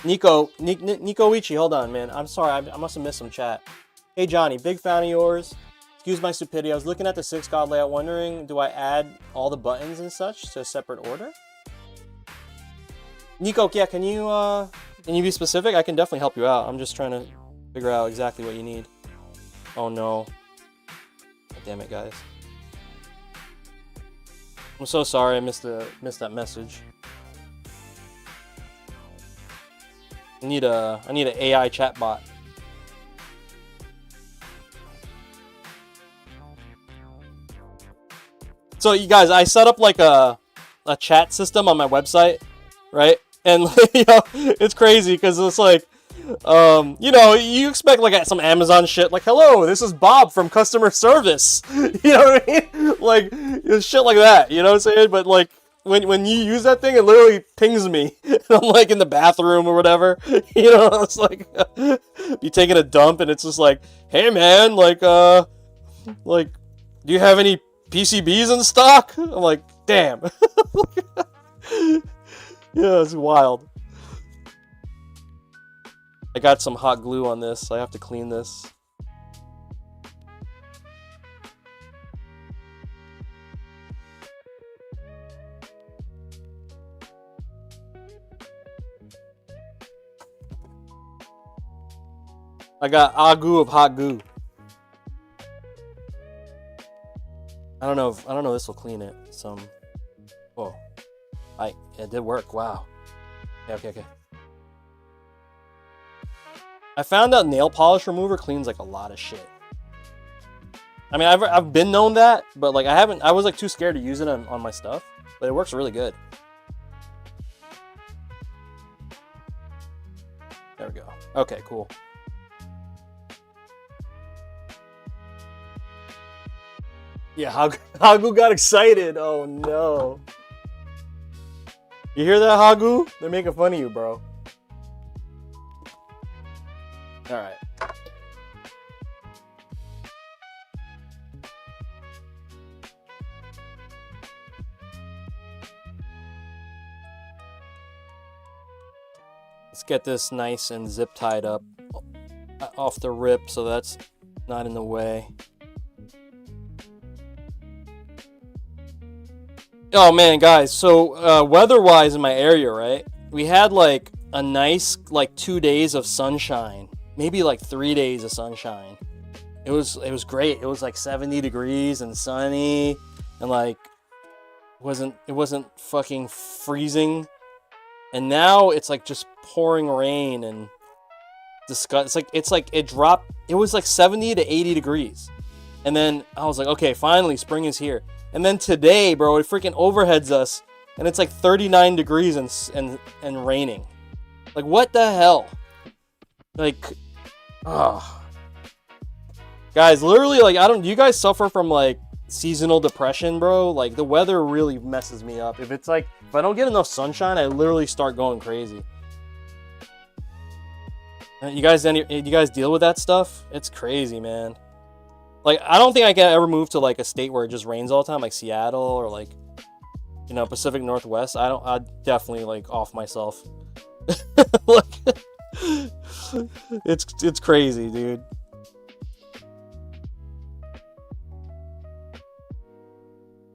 Nico Ichi, hold on, man. I'm sorry, I must have missed some chat. Hey, Johnny, big fan of yours. Excuse my stupidity. I was looking at the 6 God layout, wondering, do I add all the buttons and such to a separate order? Nico, yeah, can you be specific? I can definitely help you out. I'm just trying to figure out exactly what you need. Oh no. Damn it, guys. I'm so sorry I missed that message. I need an AI chatbot. So you guys, I set up like a chat system on my website, right? And you know, it's crazy because it's like, you know, you expect like some Amazon shit, like, hello, this is Bob from customer service. You know what I mean? Like shit like that. You know what I'm saying? But like, when you use that thing, it literally pings me. I'm like in the bathroom or whatever. You know, it's like you taking a dump and it's just like, hey man, like do you have any PCBs in stock? I'm like, damn. Yeah, it's wild. I got some hot glue on this, so I have to clean this. I got agu of hot goo. I don't know if this will clean it. Whoa. It did work. Wow. Okay. I found out nail polish remover cleans like a lot of shit. I mean, I've been known that, but like I was like too scared to use it on my stuff, but it works really good. There we go. Okay, cool. Yeah, Hagu got excited. Oh no. You hear that, Hagu? They're making fun of you, bro. Alright. Let's get this nice and zip tied up off the rip so that's not in the way. Oh man, guys, so weather-wise in my area, right? We had like a nice 2 days of sunshine, maybe like 3 days of sunshine. It was great. It was like 70 degrees and sunny, and like it wasn't fucking freezing. And now it's like just pouring rain and it's like it dropped. It was like 70 to 80 degrees, and then I was like, okay, finally spring is here. And then today, bro, it freaking overheads us, and it's like 39 degrees and raining. Like, what the hell? Like, guys, literally, like, do you guys suffer from like seasonal depression, bro? Like, the weather really messes me up. If I don't get enough sunshine, I literally start going crazy. You guys deal with that stuff? It's crazy, man. Like, I don't think I can ever move to like a state where it just rains all the time, like Seattle or like, you know, Pacific Northwest. I'd definitely like off myself. Like, it's crazy, dude.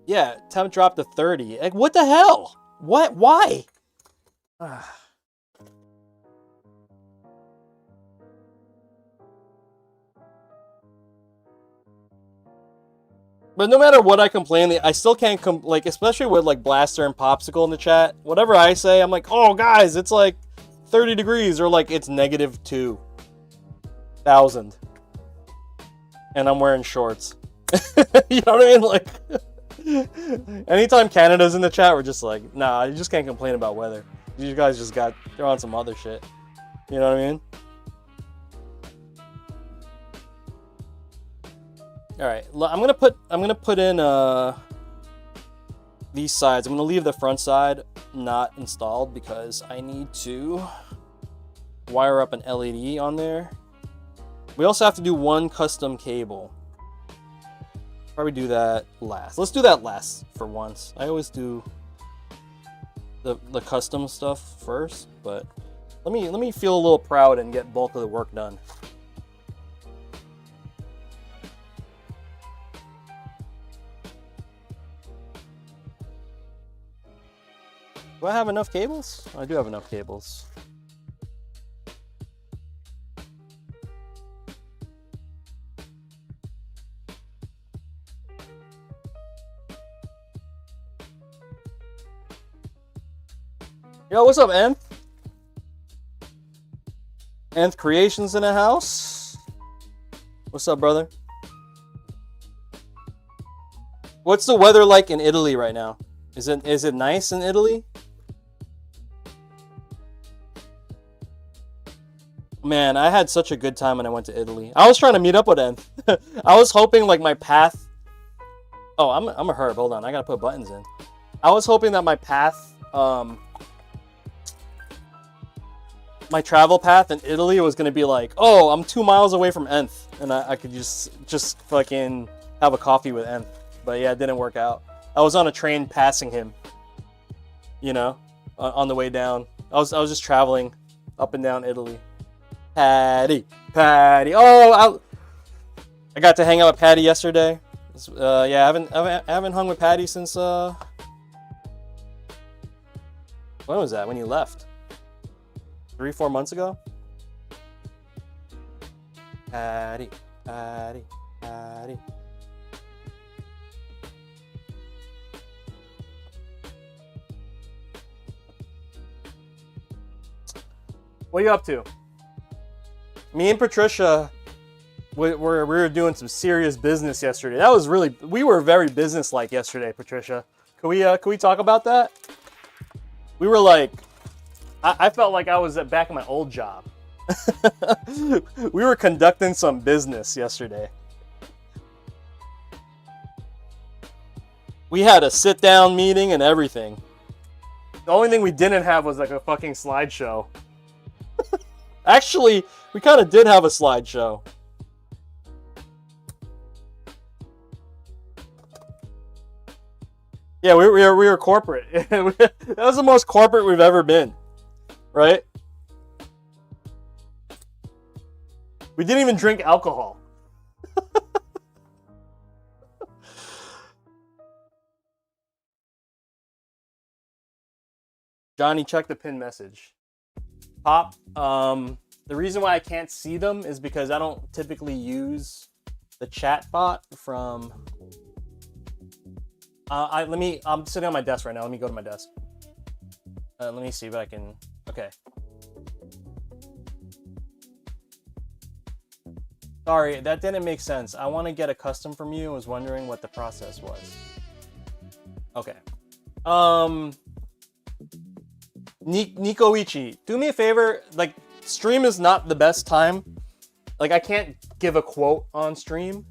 Yeah, temp dropped to 30. Like, what the hell? What? Why? But no matter what I complain, I still can't like, especially with like Blaster and Popsicle in the chat. Whatever I say, I'm like, oh guys, it's like 30 degrees, or like it's negative 2,000, and I'm wearing shorts. You know what I mean? Like, anytime Canada's in the chat, we're just like, nah, you just can't complain about weather. You guys just they're on some other shit. You know what I mean? All right, I'm gonna put in these sides. I'm gonna leave the front side not installed because I need to wire up an LED on there. We also have to do one custom cable. Probably do that last. Let's do that last for once. I always do the custom stuff first, but let me feel a little proud and get bulk of the work done. Do I have enough cables? I do have enough cables. Yo, what's up, Nth? Nth Creations in the house. What's up, brother? What's the weather like in Italy right now? Is it nice in Italy? Man, I had such a good time when I went to Italy. I was trying to meet up with Nth. I was hoping like my path. Oh, I'm a herb. Hold on, I gotta put buttons in. I was hoping that my path, my travel path in Italy was gonna be like, oh, I'm 2 miles away from Nth, and I could just fucking have a coffee with Nth. But yeah, it didn't work out. I was on a train passing him, you know, on the way down. I was just traveling up and down Italy. Patty. Oh, I got to hang out with Patty yesterday. Yeah, I haven't hung with Patty since when was that? When you left? 3-4 months ago? Patty. What are you up to? Me and Patricia, we were doing some serious business yesterday. That was really, we were very business-like yesterday, Patricia. Can we talk about that? We were like, I felt like I was back in my old job. We were conducting some business yesterday. We had a sit-down meeting and everything. The only thing we didn't have was like a fucking slideshow. Actually, we kind of did have a slideshow. Yeah, we were corporate. That was the most corporate we've ever been, right? We didn't even drink alcohol. Johnny, check the pin message. Pop, the reason why I can't see them is because I don't typically use the chat bot from... I'm sitting on my desk right now. Let me go to my desk. Let me see if I can... Okay. Sorry, that didn't make sense. I want to get a custom from you. I was wondering what the process was. Okay. Nikoichi, do me a favor. Like, stream is not the best time. Like, I can't give a quote on stream.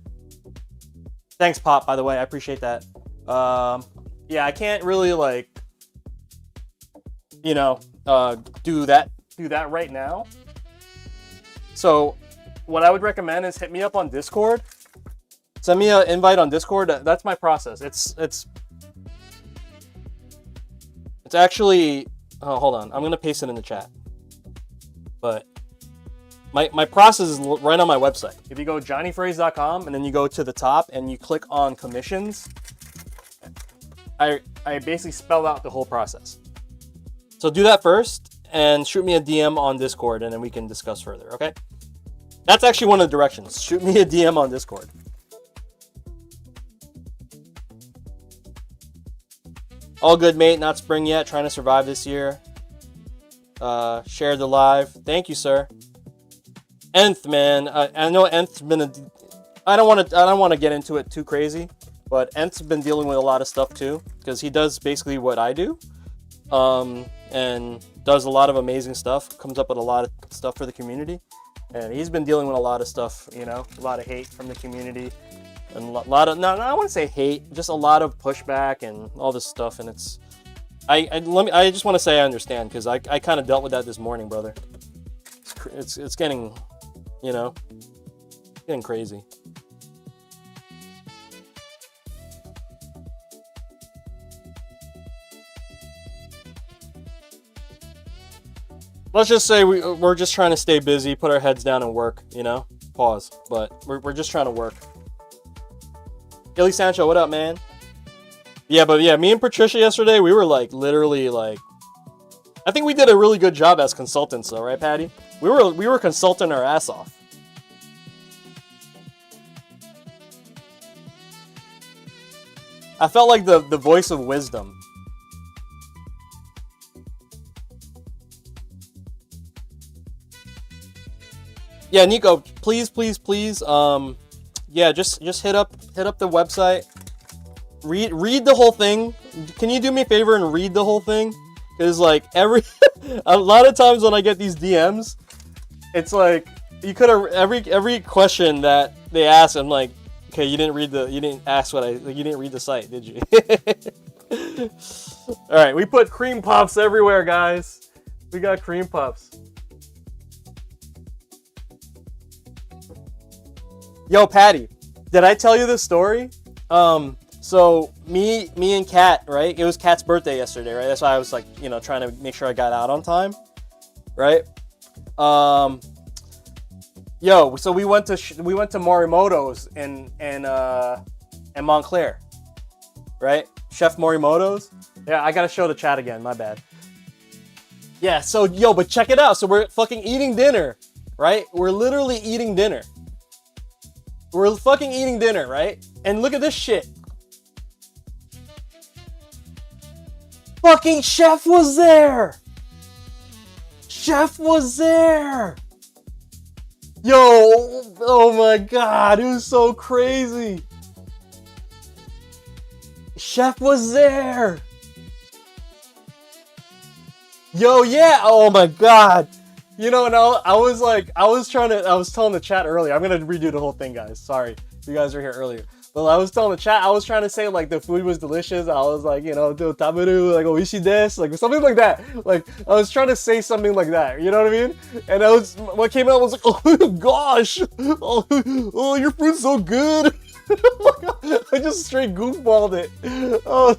Thanks, Pop, by the way. I appreciate that. Yeah, I can't really, like, you know, do that right now. So what I would recommend is hit me up on Discord. Send me an invite on Discord. That's my process. It's actually, oh, hold on. I'm going to paste it in the chat. But my process is right on my website. If you go jonyfraze.com and then you go to the top and you click on commissions, I basically spell out the whole process. So do that first and shoot me a DM on Discord and then we can discuss further, okay? That's actually one of the directions. Shoot me a DM on Discord. All good, mate. Not spring yet. Trying to survive this year. Share the live. Thank you, sir. Nth, man. I know Nth's been a... I don't want to get into it too crazy, but Nth's been dealing with a lot of stuff too, because he does basically what I do, and does a lot of amazing stuff. Comes up with a lot of stuff for the community, and he's been dealing with a lot of stuff. You know, a lot of hate from the community, and a lot of I wouldn't say hate, just a lot of pushback and all this stuff. And it's I just want to say I understand, because I kind of dealt with that this morning, brother. It's getting, you know, getting crazy. Let's just say we're just trying to stay busy, put our heads down and work, you know? Pause. But we're just trying to work. Illy Sancho, what up, man? Yeah, but yeah, me and Patricia yesterday, we were like literally like, I think we did a really good job as consultants though, right, Patty? We were consulting our ass off. I felt like the voice of wisdom. Yeah, Nico, please. Yeah, just hit up the website. Read the whole thing. Can you do me a favor and read the whole thing? Because like a lot of times when I get these DMs, it's like you could have every question that they ask. I'm like, okay, you didn't read the site, did you? All right, we put cream puffs everywhere, guys. We got cream puffs. Yo, Patty, did I tell you this story? So me and Kat, right? It was Kat's birthday yesterday, right? That's why I was like, you know, trying to make sure I got out on time, right? Yo, so we went to Morimoto's in Montclair, right? Chef Morimoto's. Yeah, I gotta show the chat again. My bad. Yeah. So yo, but check it out. So we're fucking eating dinner, right? We're literally eating dinner. We're fucking eating dinner, right? And look at this shit. Fucking Chef was there. Chef was there. Yo, oh my God, it was so crazy. Chef was there. Yo, yeah, oh my God. You know, and I was telling the chat earlier, I'm gonna redo the whole thing, guys. Sorry, you guys were here earlier. But I was telling the chat, I was trying to say like the food was delicious. I was like, you know, do taberu, like oishi desu, like something like that. Like I was trying to say something like that. You know what I mean? And what came out was like, oh gosh, oh your food's so good. I just straight goofballed it. Oh.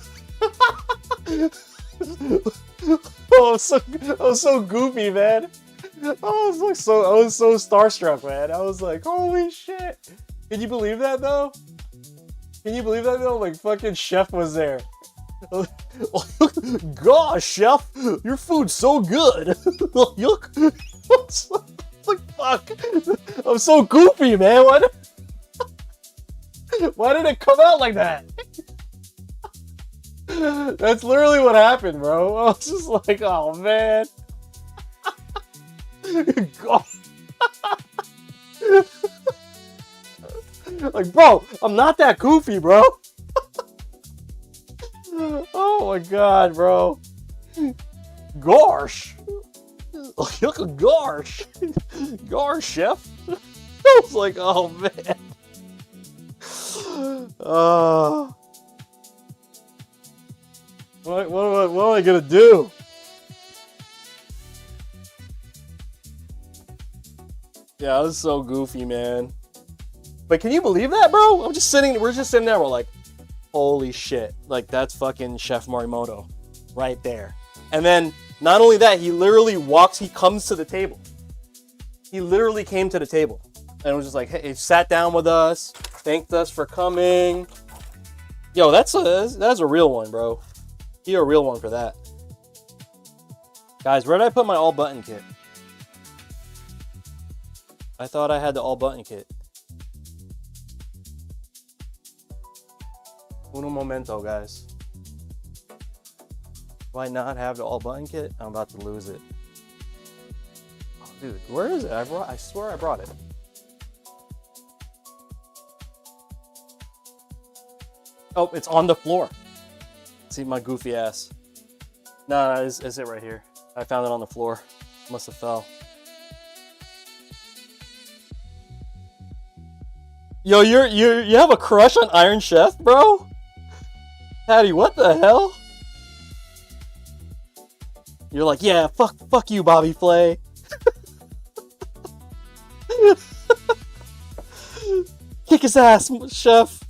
I was so goofy, man. I was so starstruck, man. I was like, holy shit. Can you believe that though? Like fucking Chef was there. Gosh, Chef, your food's so good. Like fuck. I'm so goofy, man. Why did it come out like that? That's literally what happened, bro. I was just like, oh man. God. Like, bro, I'm not that goofy, bro. Oh my God, bro. Gosh. Look at gosh. Gosh, Chef. I was like, oh man. What am I gonna do? Yeah, that was so goofy, man. But can you believe that, bro? We're just sitting there, we're like, holy shit. Like, that's fucking Chef Morimoto right there. And then, not only that, he comes to the table. He literally came to the table. And was just like, hey, he sat down with us, thanked us for coming. Yo, that's a real one, bro. He a real one for that. Guys, where did I put my all button kit? I thought I had the all button kit. Uno momento, guys. Do I not have the all button kit? I'm about to lose it. Oh, dude, where is it? I swear I brought it. Oh, it's on the floor. See my goofy ass. No, it's it right here. I found it on the floor. Must have fell. Yo, you have a crush on Iron Chef, bro? Patty, what the hell? You're like, yeah, fuck you, Bobby Flay. Kick his ass, Chef.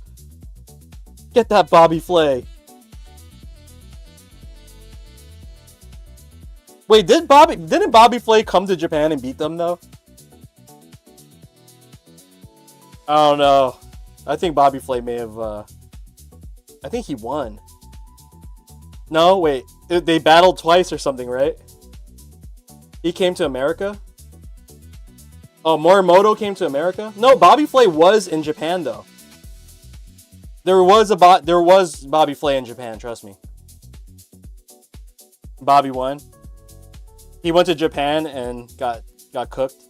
Get that Bobby Flay. Wait, didn't Bobby Flay come to Japan and beat them though? I don't know. I think Bobby Flay may have. I think he won. No, wait. They battled twice or something, right? He came to America. Oh, Morimoto came to America. No, Bobby Flay was in Japan though. There was Bobby Flay in Japan. Trust me. Bobby won. He went to Japan and got cooked.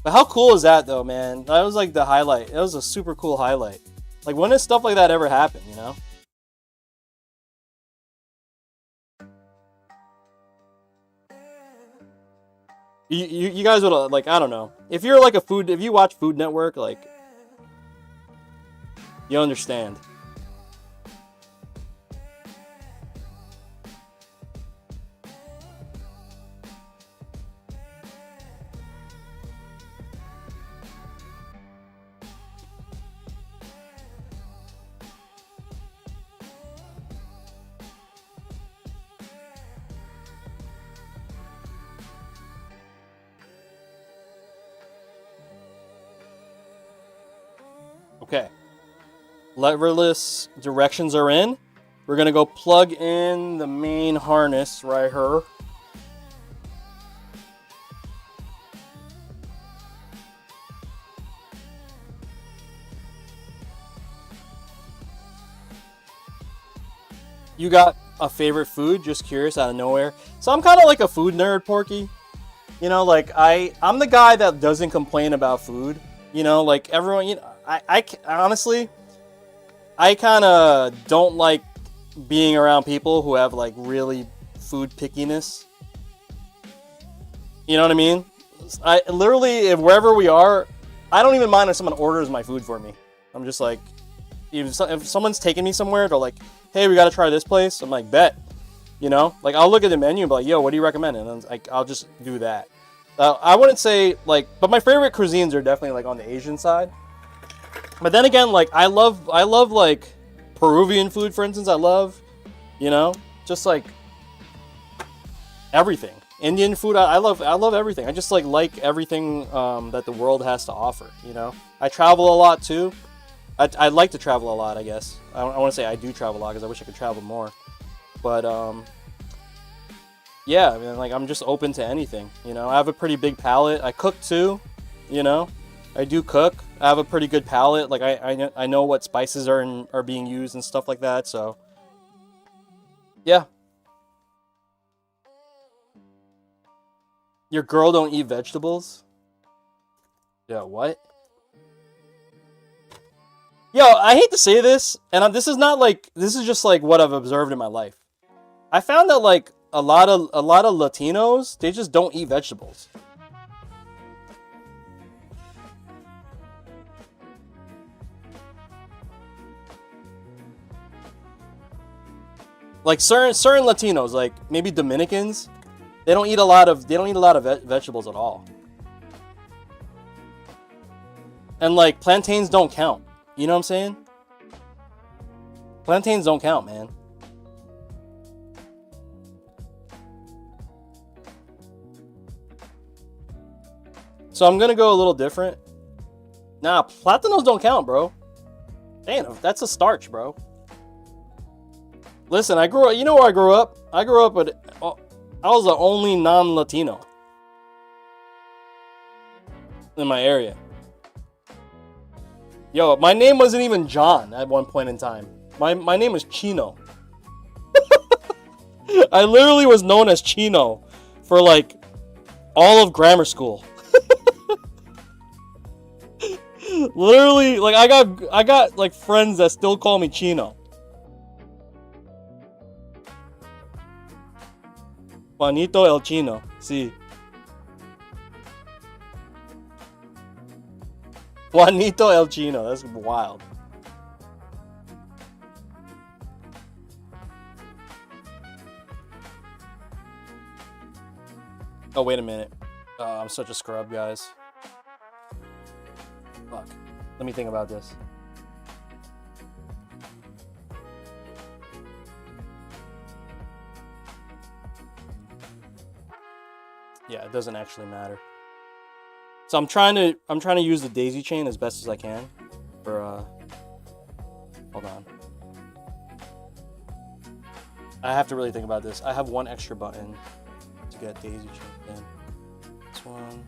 But how cool is that though, man? That was like the highlight. It was a super cool highlight. Like, when does stuff like that ever happen, you know? You guys would, like, I don't know. If you're like if you watch Food Network, like, you understand. Okay. Leverless directions are in. We're gonna go plug in the main harness right here. You got a favorite food? Just curious, out of nowhere. So I'm kind of like a food nerd, Porky. You know, like I'm the guy that doesn't complain about food. You know, like everyone. You know, I honestly, I kind of don't like being around people who have like really food pickiness. You know what I mean? I literally, if wherever we are, I don't even mind if someone orders my food for me. I'm just like, if someone's taking me somewhere, they're like, hey, we got to try this place. I'm like, bet. You know, like I'll look at the menu and be like, yo, what do you recommend? And I'm like, I'll just do that. I wouldn't say like, but my favorite cuisines are definitely like on the Asian side. But then again, like I love like Peruvian food, for instance. I love, you know, just like everything. Indian food, I love everything. I just like everything that the world has to offer. You know, I travel a lot too. I like to travel a lot, I guess. I want to say I do travel a lot because I wish I could travel more. But yeah, I mean, like I'm just open to anything. You know, I have a pretty big palate. I cook too. You know, I do cook. I have a pretty good palate. Like I know what spices are being used and stuff like that. So yeah. Your girl don't eat vegetables? Yeah, what? Yo, I hate to say this, and this is just like what I've observed in my life. I found that like a lot of Latinos, they just don't eat vegetables. Like certain Latinos, like maybe Dominicans, they don't eat a lot of vegetables at all. And like plantains don't count. You know what I'm saying? Plantains don't count, man. So I'm gonna go a little different. Nah, platanos don't count, bro. Damn, that's a starch, bro. Listen, I grew up. You know where I grew up? I grew up with. I was the only non-Latino in my area. Yo, my name wasn't even John at one point in time. My name was Chino. I literally was known as Chino for like all of grammar school. Literally, like I got like friends that still call me Chino. Juanito el Chino, sí. Juanito el Chino, that's wild. Oh, wait a minute. I'm such a scrub, guys. Fuck. Let me think about this. Yeah, it doesn't actually matter. So I'm trying to use the daisy chain as best as I can for hold on. I have to really think about this. I have one extra button to get daisy chain in. This one.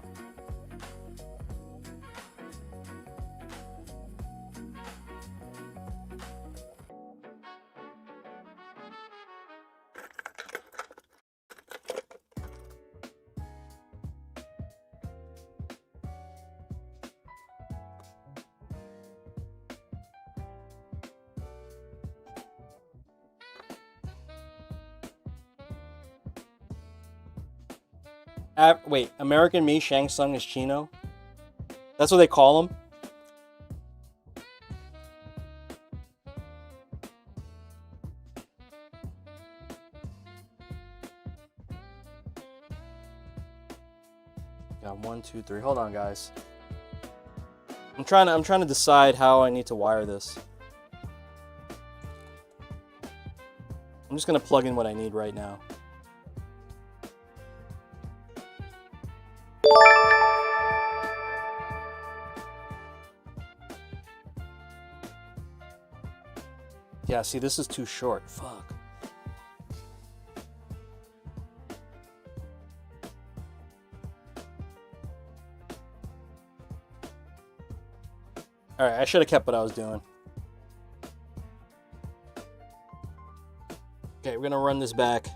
Wait, American Me Shang Tsung is Chino? That's what they call him? Got 1, 2, 3. Hold on, guys. I'm trying to decide how I need to wire this. I'm just gonna plug in what I need right now. Yeah, see, this is too short. Fuck. Alright, I should have kept what I was doing. Okay, we're gonna run this back.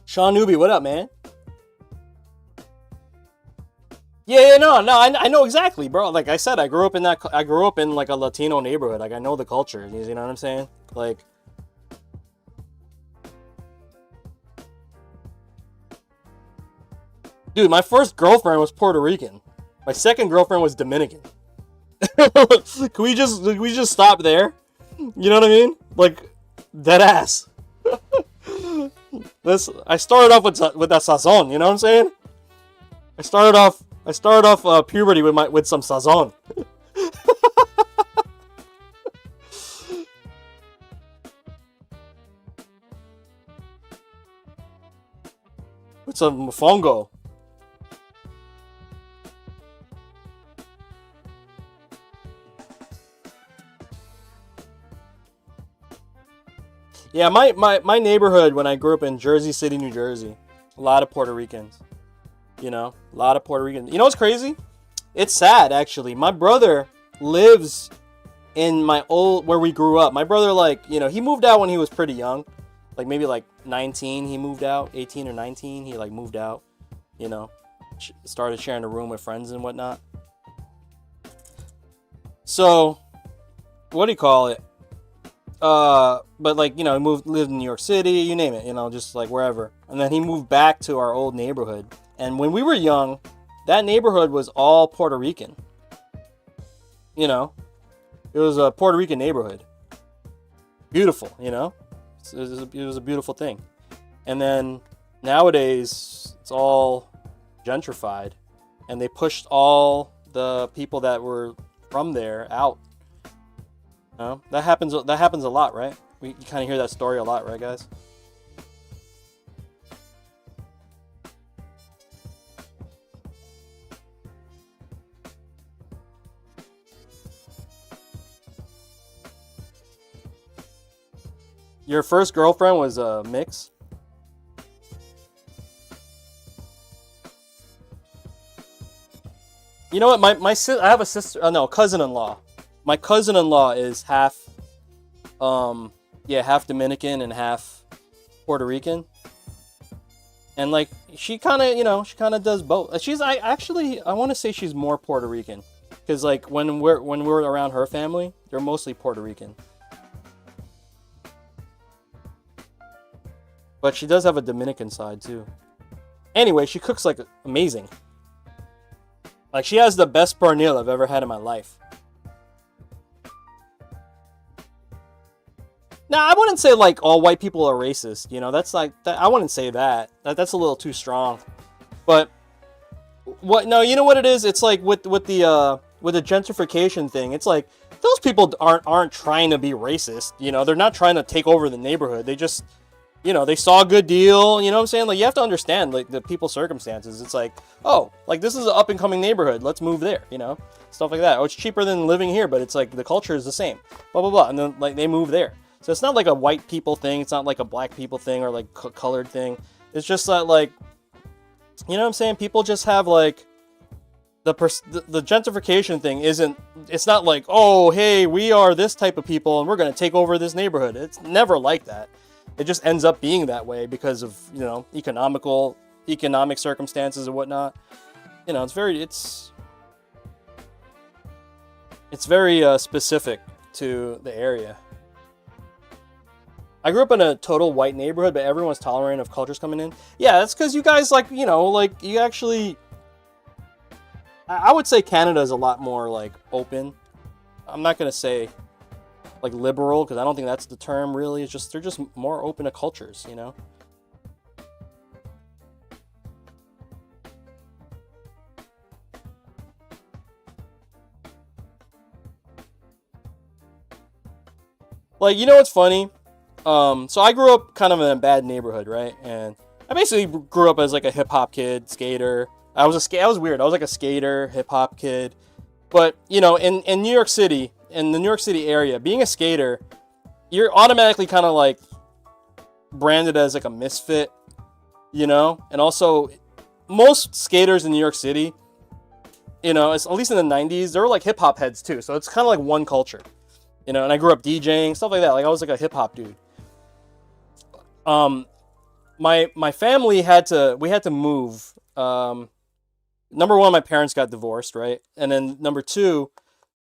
Sean Newby, what up, man? Yeah, no, I know exactly, bro. Like I said, I grew up in like a Latino neighborhood. Like I know the culture. You know what I'm saying? Like, dude, my first girlfriend was Puerto Rican. My second girlfriend was Dominican. Can we just stop there? You know what I mean? Like, dead ass. I started off with that sazon. You know what I'm saying? I started off puberty with some sazon. With some mofongo. Yeah, my neighborhood when I grew up in Jersey City, New Jersey, a lot of Puerto Ricans. You know, a lot of Puerto Ricans. You know what's crazy? It's sad, actually. My brother lives in where we grew up. My brother, like, you know, he moved out when he was pretty young. Like, maybe, like, 19 he moved out. 18 or 19, he, like, moved out. You know, started sharing a room with friends and whatnot. So, what do you call it? But like, you know, he lived in New York City, you name it, you know, just like wherever. And then he moved back to our old neighborhood. And when we were young, that neighborhood was all Puerto Rican. You know, it was a Puerto Rican neighborhood. Beautiful, you know, it was a beautiful thing. And then nowadays it's all gentrified, and they pushed all the people that were from there out. You know, that happens a lot, right? You kind of hear that story a lot, right, guys? Your first girlfriend was a mix? You know what? I have a sister. No, cousin-in-law. My cousin-in-law is half, half Dominican and half Puerto Rican. And like, she kind of does both. I want to say she's more Puerto Rican, because like when we're around her family, they're mostly Puerto Rican. But she does have a Dominican side too. Anyway, she cooks like amazing. Like, she has the best pernil I've ever had in my life. Now, I wouldn't say like all white people are racist. You know, that's like that. I wouldn't say that. That's a little too strong. But what? No, you know what it is? It's like with the gentrification thing. It's like those people aren't trying to be racist. You know, they're not trying to take over the neighborhood. They just, you know, they saw a good deal, you know what I'm saying? Like, you have to understand, like, the people's circumstances. It's like, oh, like, this is an up-and-coming neighborhood. Let's move there, you know? Stuff like that. Oh, it's cheaper than living here, but it's like, the culture is the same. Blah, blah, blah. And then, like, they move there. So it's not like a white people thing. It's not like a black people thing or, like, colored thing. It's just that, like, you know what I'm saying? People just have, like, the gentrification thing isn't, it's not like, oh, hey, we are this type of people and we're going to take over this neighborhood. It's never like that. It just ends up being that way because of, you know, economic circumstances and whatnot. You know, it's very specific to the area. I grew up in a total white neighborhood, but everyone's tolerant of cultures coming in. Yeah, that's because you guys, like, you know, like, you actually, I would say Canada is a lot more, like, open. I'm not going to say like liberal, because I don't think that's the term really. It's just, they're just more open to cultures, you know? Like, you know what's funny? So I grew up kind of in a bad neighborhood, right? And I basically grew up as like a hip hop kid, skater. I was weird. I was like a skater, hip hop kid. But, you know, in New York City, in the New York City area, being a skater, you're automatically kind of like branded as like a misfit, you know? And also, most skaters in New York City, you know, at least in the 90s, they were like hip hop heads too. So it's kind of like one culture, you know? And I grew up DJing, stuff like that. Like, I was like a hip hop dude. My family we had to move. Number one, my parents got divorced, right? And then number two,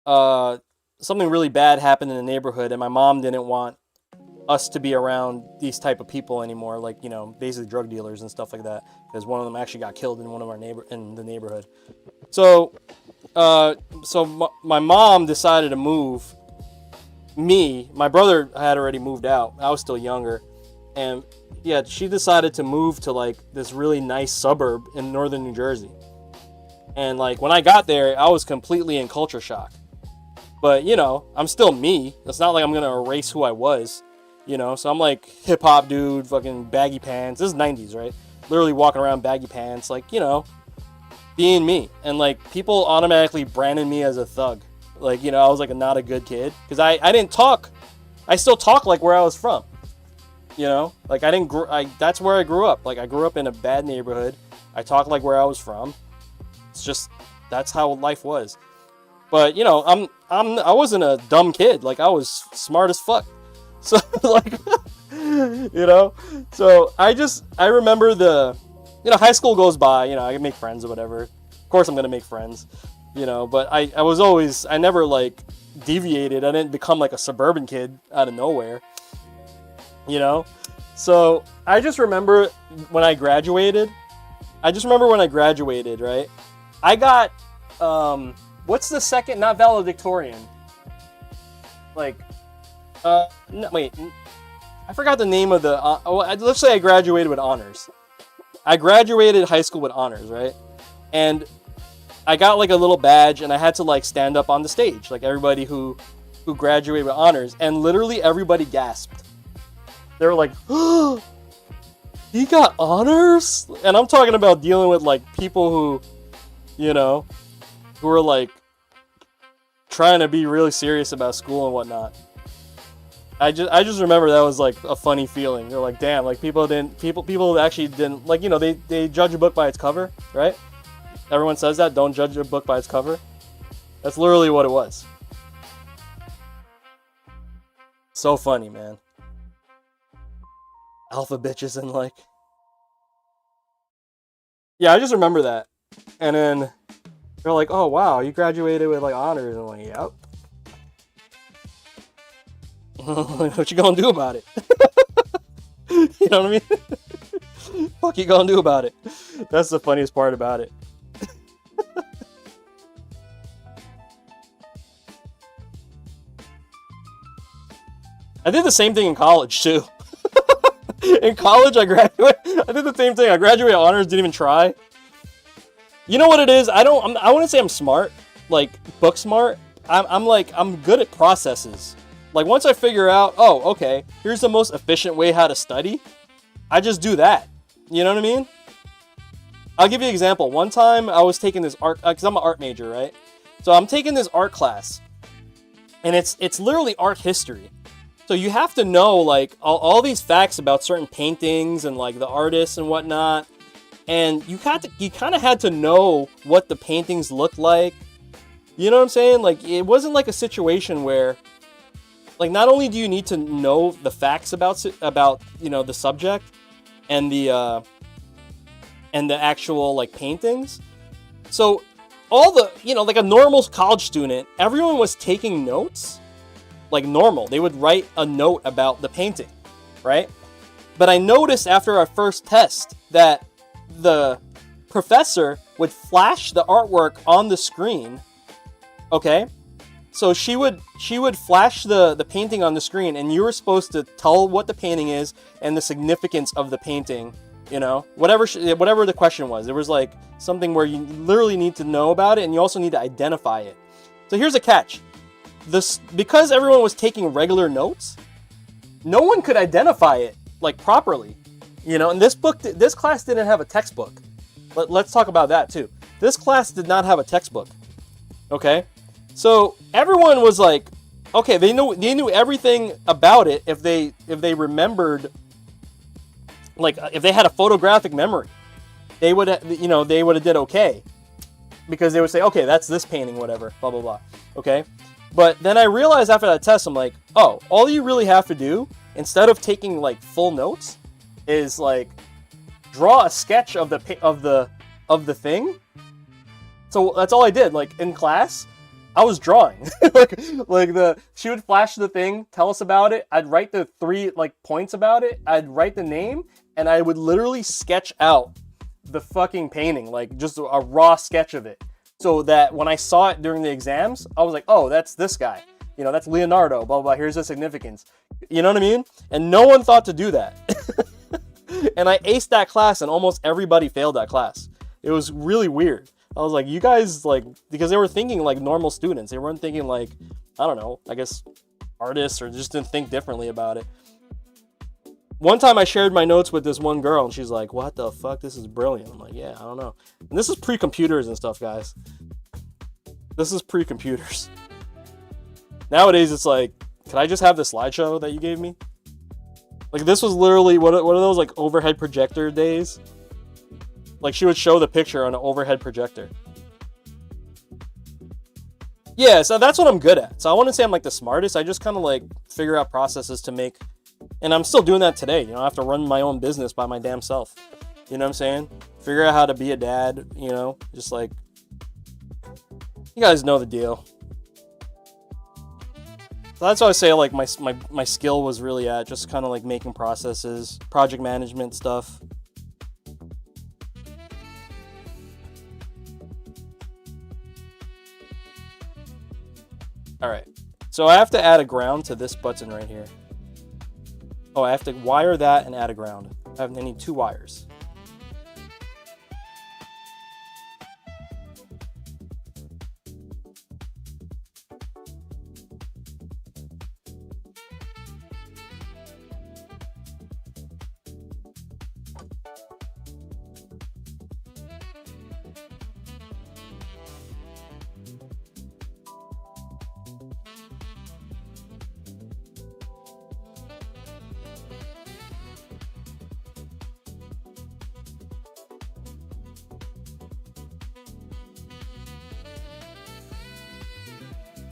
something really bad happened in the neighborhood, and my mom didn't want us to be around these type of people anymore, like, you know, basically drug dealers and stuff like that, because one of them actually got killed in one of our in the neighborhood. So my mom decided to move me. My brother had already moved out. I was still younger, and yeah, she decided to move to like this really nice suburb in northern New Jersey. And like, when I got there, I was completely in culture shock. But, you know, I'm still me. It's not like I'm going to erase who I was, you know? So I'm like hip-hop dude, fucking baggy pants. This is 90s, right? Literally walking around baggy pants, like, you know, being me. And, like, people automatically branded me as a thug. Like, you know, I was, like, not a good kid. Because I didn't talk. I still talk like where I was from. You know? Like, that's where I grew up. Like, I grew up in a bad neighborhood. I talk like where I was from. It's just, that's how life was. But, you know, I wasn't a dumb kid. Like, I was smart as fuck. So, like, you know? So, I remember you know, high school goes by, you know, I can make friends or whatever. Of course I'm going to make friends. you know, but I was always, I never like deviated. I didn't become like a suburban kid out of nowhere, you know? So I just remember when I graduated, right? I got, what's the second, not valedictorian? Like, no, wait, I forgot the name of the, let's say I graduated with honors. I graduated high school with honors, right? And I got like a little badge and I had to like stand up on the stage, like everybody who graduated with honors, and literally everybody gasped. They were like, oh, he got honors? And I'm talking about dealing with like people who, you know, who were like trying to be really serious about school and whatnot. I just remember that was like a funny feeling. They're like, damn, like people actually didn't, like, you know, they judge a book by its cover, right? Everyone says that, don't judge a book by its cover. That's literally what it was. So funny, man. Alpha bitches and like, yeah, I just remember that. And then they're like, oh wow, you graduated with like honors. And I'm like, yep. What you gonna do about it? You know what I mean? Fuck you gonna do about it? That's the funniest part about it. I did the same thing in college too. In college, I did the same thing. I graduated honors, didn't even try. You know what it is? I wouldn't say I'm smart, like book smart. I'm good at processes. Like once I figure out, oh, okay, here's the most efficient way how to study, I just do that. You know what I mean? I'll give you an example. One time I was taking this art, because I'm an art major, right? So I'm taking this art class, and it's literally art history. So you have to know like all these facts about certain paintings and like the artists and whatnot. And you kind of had to know what the paintings looked like. You know what I'm saying? Like it wasn't like a situation where, like, not only do you need to know the facts about you know the subject and the actual like paintings. So all the, you know, like a normal college student, everyone was taking notes. Like normal, they would write a note about the painting, right? But I noticed after our first test that the professor would flash the artwork on the screen, okay? So she would flash the painting on the screen, and you were supposed to tell what the painting is and the significance of the painting, you know? Whatever the question was. There was like something where you literally need to know about it, and you also need to identify it. So here's a catch. Because everyone was taking regular notes, no one could identify it like properly, you know. And this class didn't have a textbook. Let's talk about that too. This class did not have a textbook. Okay, so everyone was like, okay, they knew everything about it if they remembered, like if they had a photographic memory, they would have did okay, because they would say, okay, that's this painting, whatever, blah blah blah. Okay. But then I realized after that test, I'm like, oh, all you really have to do, instead of taking like full notes, is like draw a sketch of the thing. So that's all I did. Like in class, I was drawing. She would flash the thing, tell us about it. I'd write the 3 like points about it. I'd write the name, and I would literally sketch out the fucking painting, like just a raw sketch of it. So that when I saw it during the exams, I was like, oh, that's this guy. You know, that's Leonardo, blah, blah, blah. Here's the significance. You know what I mean? And no one thought to do that. And I aced that class, and almost everybody failed that class. It was really weird. I was like, you guys, like, because they were thinking like normal students. They weren't thinking like, I don't know, I guess artists, or just didn't think differently about it. One time I shared my notes with this one girl, and she's like, what the fuck? This is brilliant. I'm like, yeah, I don't know. And this is pre-computers and stuff, guys. This is pre-computers. Nowadays, it's like, can I just have the slideshow that you gave me? Like, this was literally one of those, like, overhead projector days. Like, she would show the picture on an overhead projector. Yeah, so that's what I'm good at. So I wouldn't say I'm, like, the smartest. I just kind of, like, figure out processes to make... And I'm still doing that today. You know, I have to run my own business by my damn self. You know what I'm saying? Figure out how to be a dad, you know? Just, like... You guys know the deal. So that's why I say like my skill was really at just kind of like making processes, project management stuff. All right, so I have to add a ground to this button right here. Oh, I have to wire that and add a ground. I need 2 wires.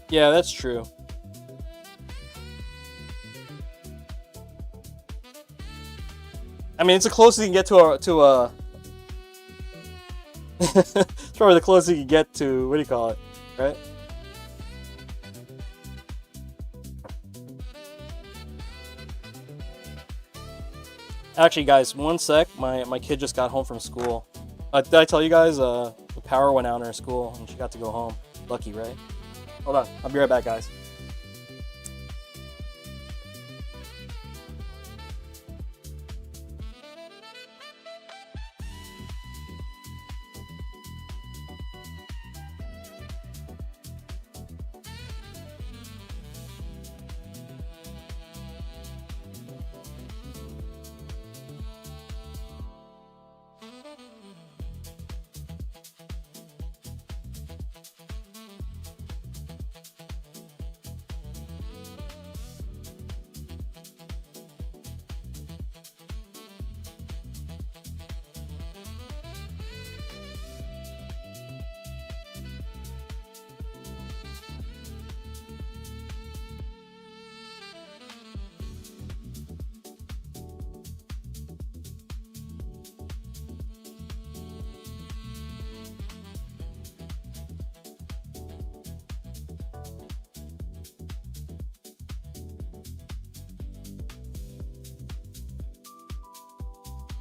Yeah, that's true. I mean, it's the closest you can get to a it's probably the closest you can get to, what do you call it, right? Actually, guys, one sec. My kid just got home from school. Did I tell you guys the power went out in her school and she got to go home? Lucky, right? Hold on. I'll be right back, guys.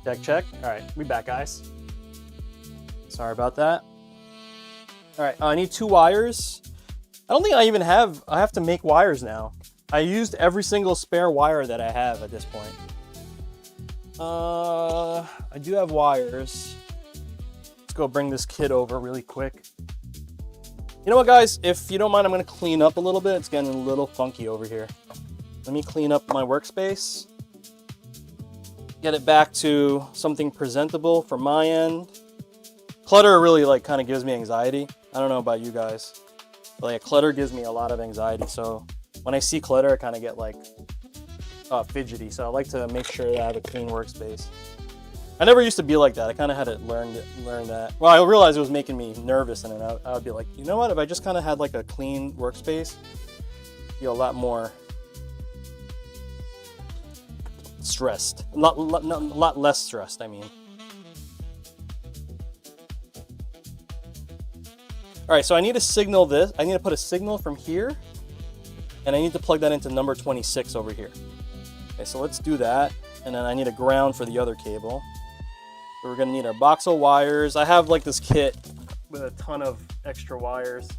Check, check. All right, we back, guys. Sorry about that. All right, I need 2 wires. I don't think I even have, I have to make wires now. I used every single spare wire that I have at this point. I do have wires. Let's go bring this kid over really quick. You know what, guys? If you don't mind, I'm gonna clean up a little bit. It's getting a little funky over here. Let me clean up my workspace. Get it back to something presentable from my end. Clutter really like kind of gives me anxiety. I don't know about you guys, but like clutter gives me a lot of anxiety. So when I see clutter, I kind of get like fidgety. So I like to make sure that I have a clean workspace. I never used to be like that. I kind of had to learn that. Well, I realized it was making me nervous, and then I would be like, you know what? If I just kind of had like a clean workspace, I'd feel a lot more stressed. A lot less stressed, I mean. All right, so I need to signal this. I need to put a signal from here, and I need to plug that into number 26 over here. Okay, so let's do that. And then I need a ground for the other cable. So we're gonna need our box of wires. I have like this kit with a ton of extra wires.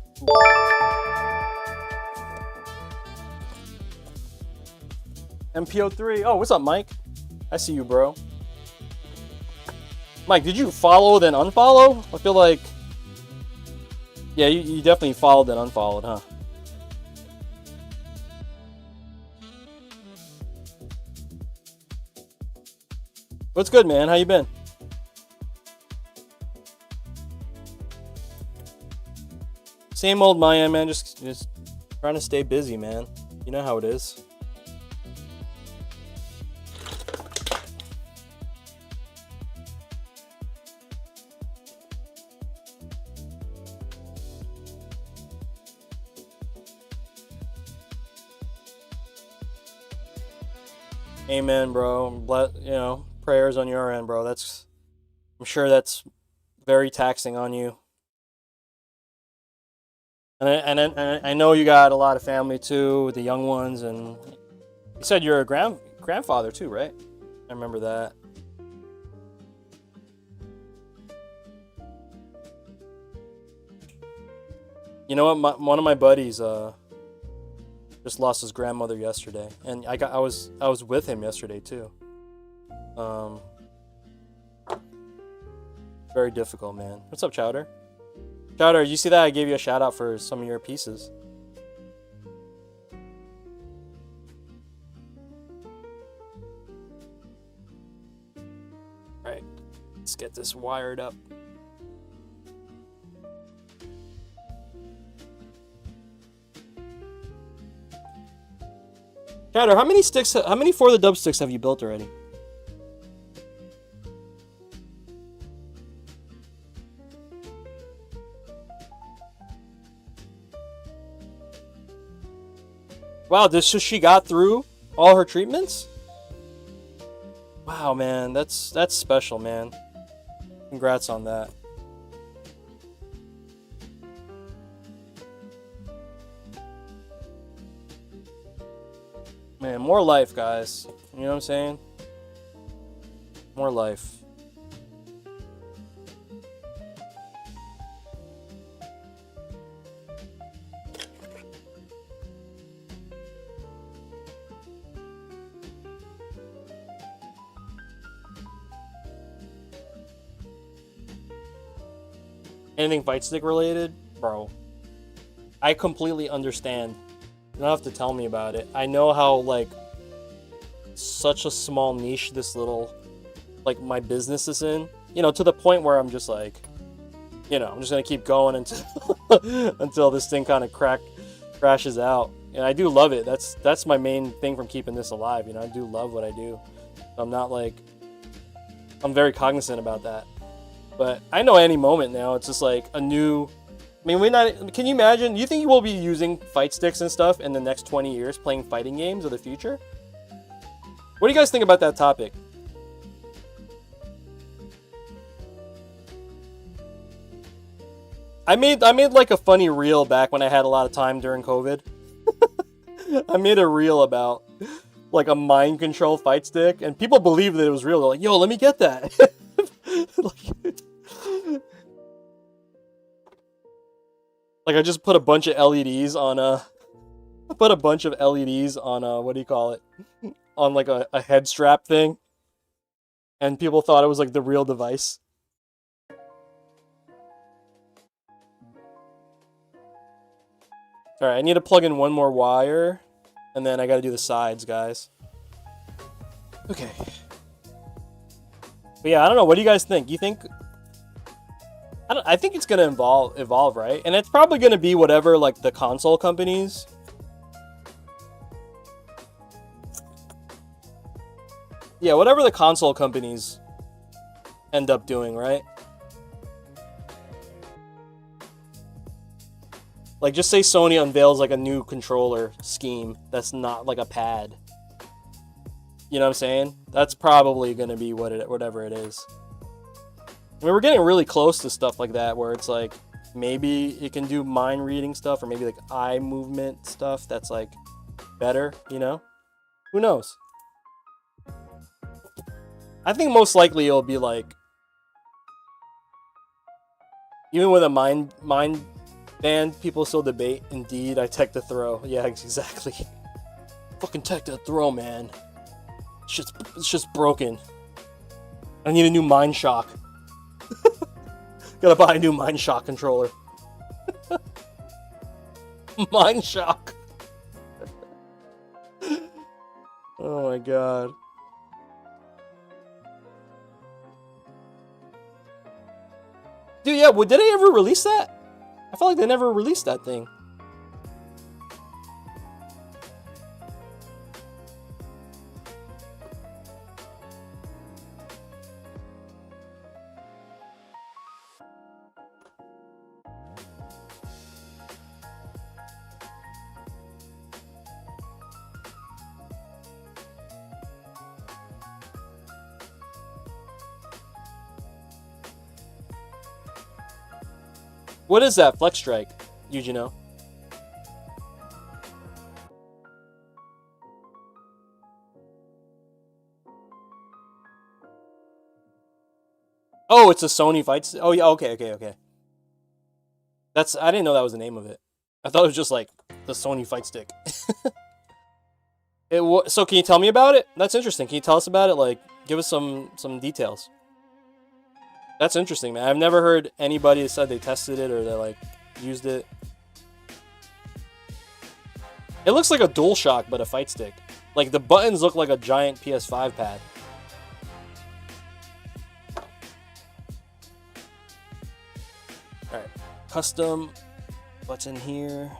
MPO3. Oh, what's up, Mike? I see you, bro. Mike, did you follow then unfollow? I feel like... Yeah, you definitely followed then unfollowed, huh? What's good, man? How you been? Same old Maya, man. Just trying to stay busy, man. You know how it is. Amen, bro. You know, prayers on your end, bro. I'm sure that's very taxing on you. And I know you got a lot of family too, the young ones, and you said you're a grandfather too, right? I remember that. You know what? One of my buddies just lost his grandmother yesterday, and I was with him yesterday too. Very difficult, man. What's up, Chowder? Chowder, you see that? I gave you a shout out for some of your pieces. All right, let's get this wired up. Chowder, how many For the Dub sticks have you built already? Wow, she got through all her treatments? Wow, man, that's special, man. Congrats on that. Man, more life, guys. You know what I'm saying? More life. Anything Fightstick related? Bro, I completely understand. You don't have to tell me about it. I know how, like, such a small niche this little, like, my business is in. You know, to the point where I'm just like, you know, I'm just gonna keep going until until this thing kind of crashes out. And I do love it. That's my main thing from keeping this alive. You know, I do love what I do. I'm not like, I'm very cognizant about that. But I know any moment now, it's just like a new. I mean, can you imagine? Do you think you will be using fight sticks and stuff in the next 20 years, playing fighting games of the future? What do you guys think about that topic? I made like a funny reel back when I had a lot of time during COVID. I made a reel about like a mind control fight stick, and people believed that it was real. They're like, "Yo, let me get that." Like I just put a bunch of LEDs on what do you call it? On like a head strap thing. And people thought it was like the real device. Alright, I need to plug in one more wire. And then I gotta do the sides, guys. Okay. But yeah, I don't know. What do you guys think? You think... I think it's gonna evolve, right? And it's probably gonna be whatever, like, the console companies... Yeah, whatever the console companies end up doing, right? Like, just say Sony unveils, like, a new controller scheme that's not, like, a pad. You know what I'm saying? That's probably gonna be whatever it is. I mean, we're getting really close to stuff like that, where it's like, maybe it can do mind reading stuff, or maybe, like, eye movement stuff that's, like, better, you know? Who knows? I think most likely it'll be like, even with a mind band, people still debate. Indeed, I tech to throw. Yeah, exactly. Fucking tech to throw, man. It's just broken. I need a new Mind Shock. Gotta buy a new Mind Shock controller. Mind Shock. Oh my god. Dude, yeah, did they ever release that? I feel like they never released that thing. What is that? Flex Strike, Eugeno? Oh, it's a Sony fight. Oh yeah, okay, okay, okay. That's I didn't know that was the name of it. I thought it was just like the Sony fight stick. So can you tell me about it? That's interesting. Can you tell us about it? Like, give us some details. That's interesting, man. I've never heard anybody that said they tested it or they like used it. It looks like a DualShock, but a fight stick. Like the buttons look like a giant PS5 pad. All right, custom. What's in here?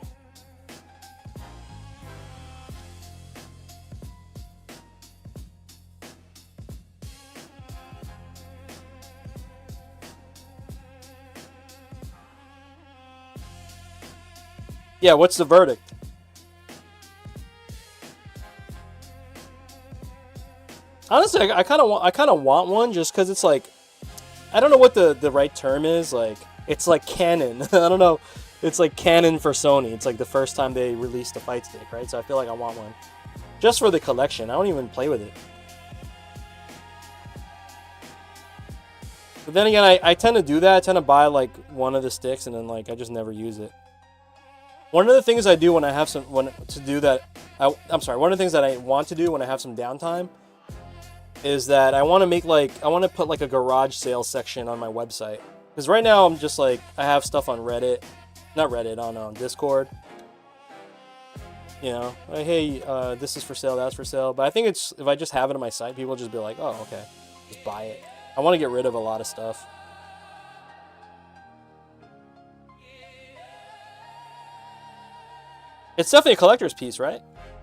Yeah, what's the verdict? Honestly, I kind of want one just because it's like, I don't know what the right term is. Like, it's like canon. I don't know. It's like canon for Sony. It's like the first time they released a fight stick, right? So I feel like I want one just for the collection. I don't even play with it. But then again, I tend to do that. I tend to buy like one of the sticks and then like I just never use it. One of the things I do when I have some one of the things that I want to do when I have some downtime is that I want to put like a garage sales section on my website. Because right now I'm just like, I have stuff on Reddit, not Reddit, on Discord. You know, like, hey, this is for sale, that's for sale. But I think it's, if I just have it on my site, people will just be like, oh, okay, just buy it. I want to get rid of a lot of stuff. It's definitely a collector's piece, right?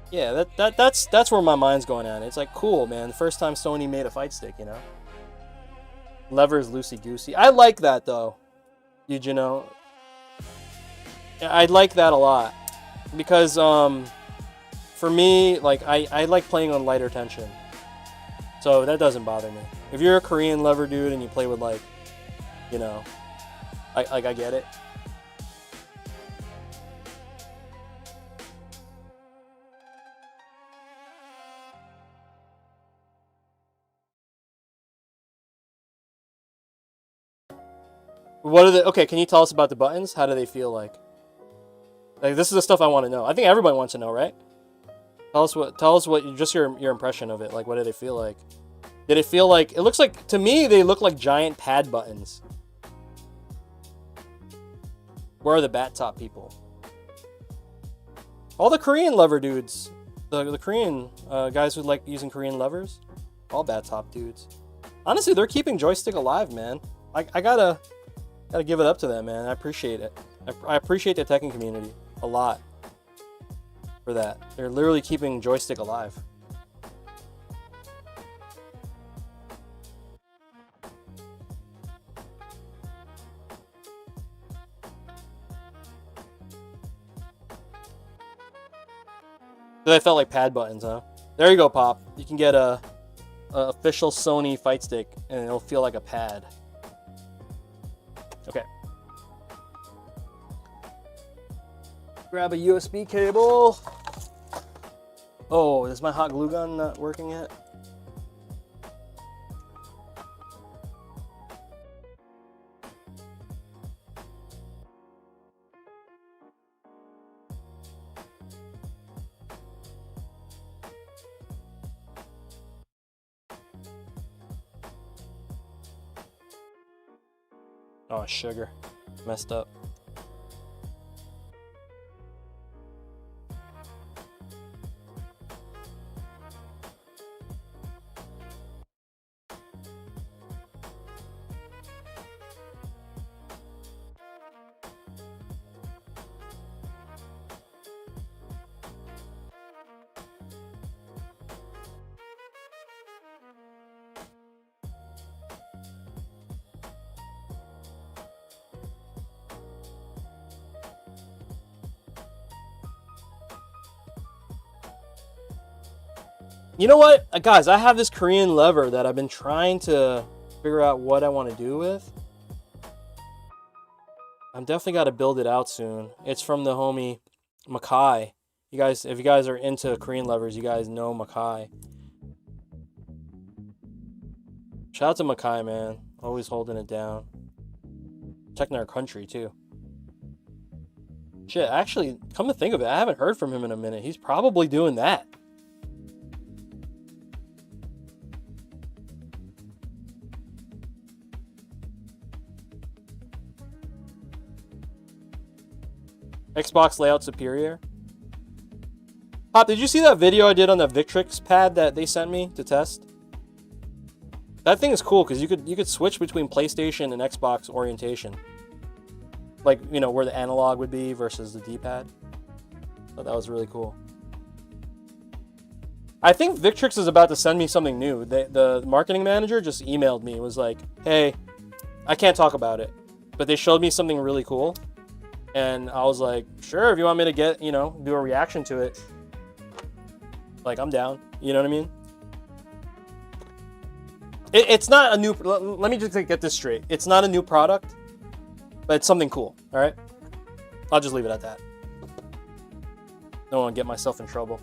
Yeah, that's where my mind's going at. It's like, cool, man. The first time Sony made a fight stick, you know? Levers loosey-goosey. I like that, though. You know? I like that a lot. Because, for me, like, I like playing on lighter tension. So that doesn't bother me. If you're a Korean lever dude and you play with, like, you know, I get it. What are the, okay, can you tell us about the buttons? How do they feel like? Like, this is the stuff I want to know. I think everybody wants to know, right? Tell us what just your impression of it. Like, what did it feel like? Did it feel like, it looks like, to me, they look like giant pad buttons. Where are the bat top people? All the Korean lever dudes, the Korean guys who like using Korean levers, all bat top dudes. Honestly, they're keeping joystick alive, man. I gotta give it up to them, man. I appreciate it. I appreciate the Tekken community a lot for that. They're literally keeping joystick alive. So they felt like pad buttons, huh? There you go, Pop. You can get a official Sony fight stick, and it'll feel like a pad. Okay. Grab a USB cable. Oh, is my hot glue gun not working yet? Oh, sugar. Messed up. You know what, guys? I have this Korean lever that I've been trying to figure out what I want to do with. I'm definitely got to build it out soon. It's from the homie Makai. You guys, if you guys are into Korean levers, you guys know Makai. Shout out to Makai, man. Always holding it down. Checking our country, too. Shit, actually, come to think of it, I haven't heard from him in a minute. He's probably doing that. Xbox layout superior. Pop, did you see that video I did on the Victrix pad that they sent me to test? That thing is cool because you could switch between PlayStation and Xbox orientation. Like, you know, where the analog would be versus the D-pad. So that was really cool. I think Victrix is about to send me something new. The marketing manager just emailed me. It was like, hey, I can't talk about it, but they showed me something really cool. And I was like, sure, if you want me to get, you know, do a reaction to it, like, I'm down. You know what I mean? It's not a new, let me just get this straight. It's not a new product, but it's something cool, all right? I'll just leave it at that. Don't want to get myself in trouble.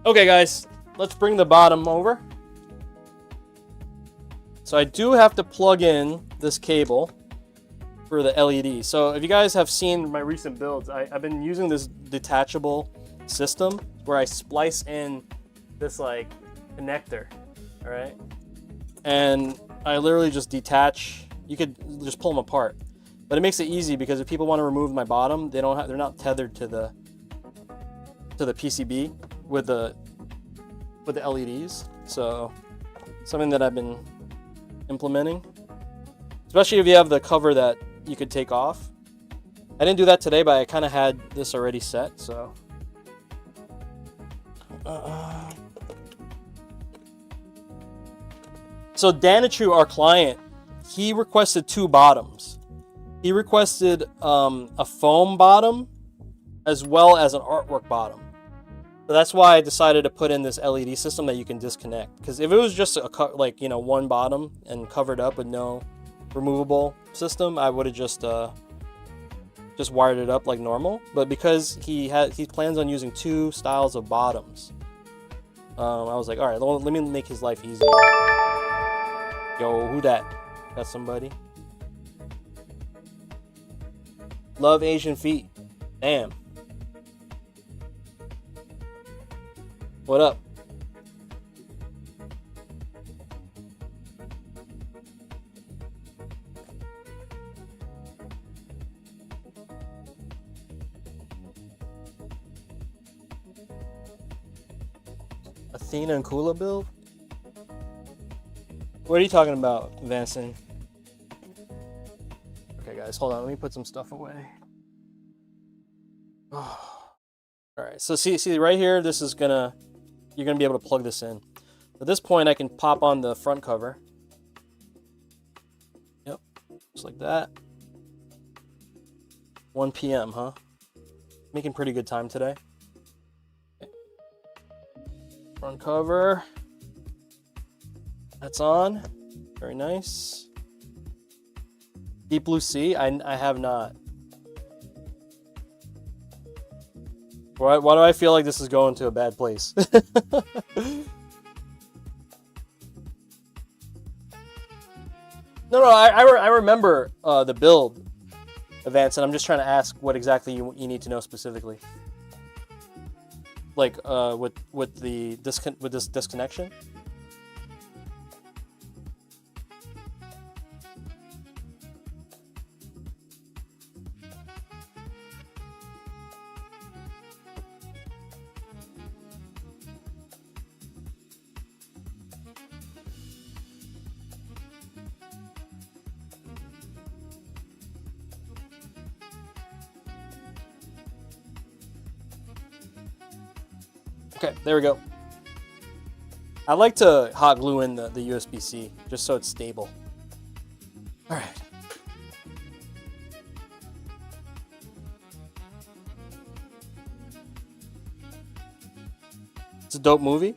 Okay, guys, let's bring the bottom over. So I do have to plug in this cable for the LED. So if you guys have seen my recent builds, I've been using this detachable system where I splice in this like connector, all right? And I literally just detach. You could just pull them apart, but it makes it easy because if people want to remove my bottom, they're not tethered to the PCB with the LEDs. So something that I've been implementing, especially if you have the cover that you could take off. I didn't do that today, but I kind of had this already set, so. So Danichu, our client, he requested 2 bottoms. He requested a foam bottom as well as an artwork bottom. So that's why I decided to put in this LED system that you can disconnect. Because if it was just like, you know, one bottom and covered up with no removable system, I would have just wired it up like normal. But because he plans on using 2 styles of bottoms, I was like, all right, let me make his life easier. Yo, who that? Got somebody? Love Asian feet. Damn. What up? Athena and Kula build? What are you talking about, Vanson? Okay, guys, hold on. Let me put some stuff away. All right, so see right here, this is you're gonna be able to plug this in. At this point, I can pop on the front cover. Yep, just like that. 1 p.m., huh? Making pretty good time today. Okay. Front cover. That's on. Very nice. Deep Blue Sea, I have not. Why do I feel like this is going to a bad place? No, I remember the build, Advance, and I'm just trying to ask what exactly you need to know specifically. Like with this disconnection. Okay, there we go. I like to hot glue in the USB-C just so it's stable. All right. It's a dope movie.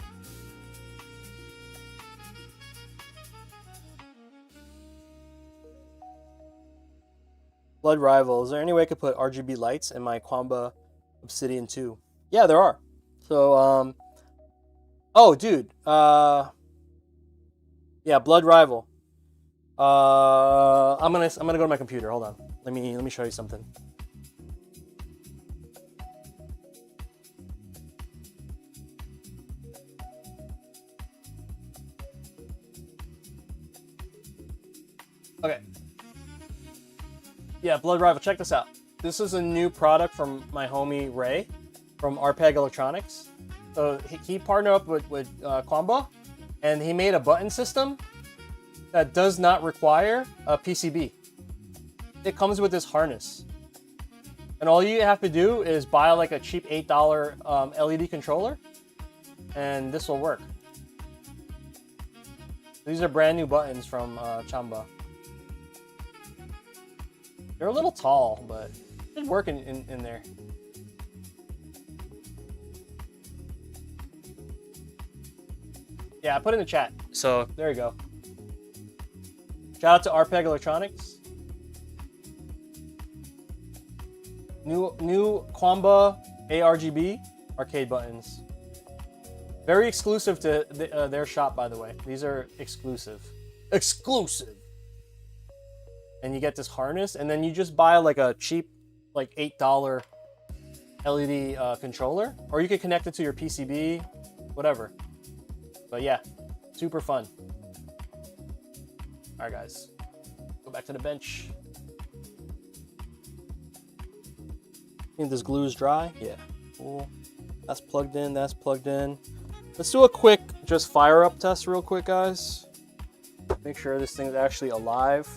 Blood Rival. Is there any way I could put RGB lights in my Quamba Obsidian 2? Yeah, there are. So, oh, dude, Yeah, Blood Rival. I'm gonna go to my computer. Hold on. Let me show you something. Okay. Yeah, Blood Rival. Check this out. This is a new product from my homie Ray from Arpeg Electronics. So he partnered up with Kwamba, and he made a button system that does not require a PCB. It comes with this harness. And all you have to do is buy like a cheap $8 LED controller, and this will work. These are brand new buttons from Chamba. They're a little tall, but it's working in there. Yeah, I put it in the chat. So there you go. Shout out to Arpeg Electronics. New Kwamba ARGB arcade buttons. Very exclusive to their shop, by the way. These are exclusive. Exclusive! And you get this harness, and then you just buy like a cheap, like $8 LED controller, or you can connect it to your PCB, whatever. But yeah, super fun. All right, guys, go back to the bench. Think this glue is dry? Yeah, cool. That's plugged in, that's plugged in. Let's do a quick just fire up test real quick, guys. Make sure this thing's actually alive.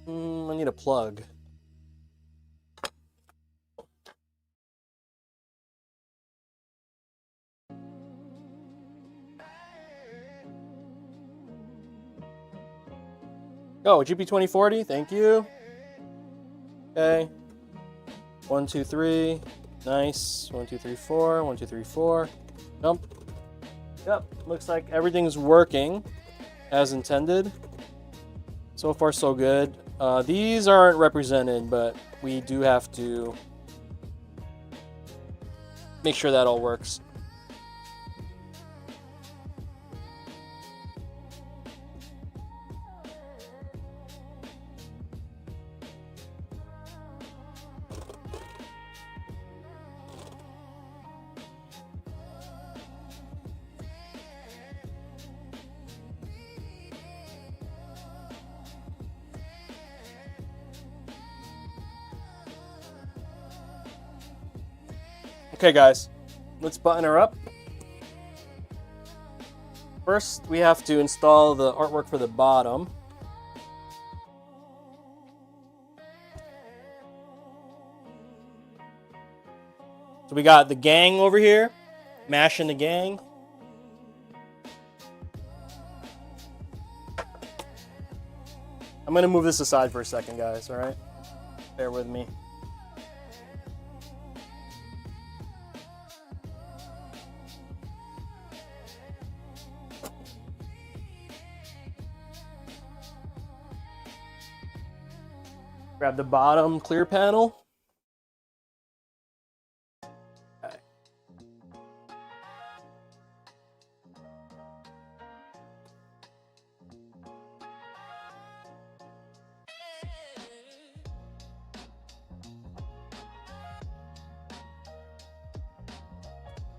I need a plug. Oh, GP2040, thank you. Okay. 1, 2, 3. Nice. 1, 2, 3, 4. 1, 2, 3, 4. Jump. Yep. Looks like everything's working as intended. So far, so good. These aren't represented, but we do have to make sure that all works. Okay, guys, let's button her up. First, we have to install the artwork for the bottom. So we got the gang over here, mashing the gang. I'm gonna move this aside for a second, guys, all right? Bear with me. Grab the bottom clear panel. Okay.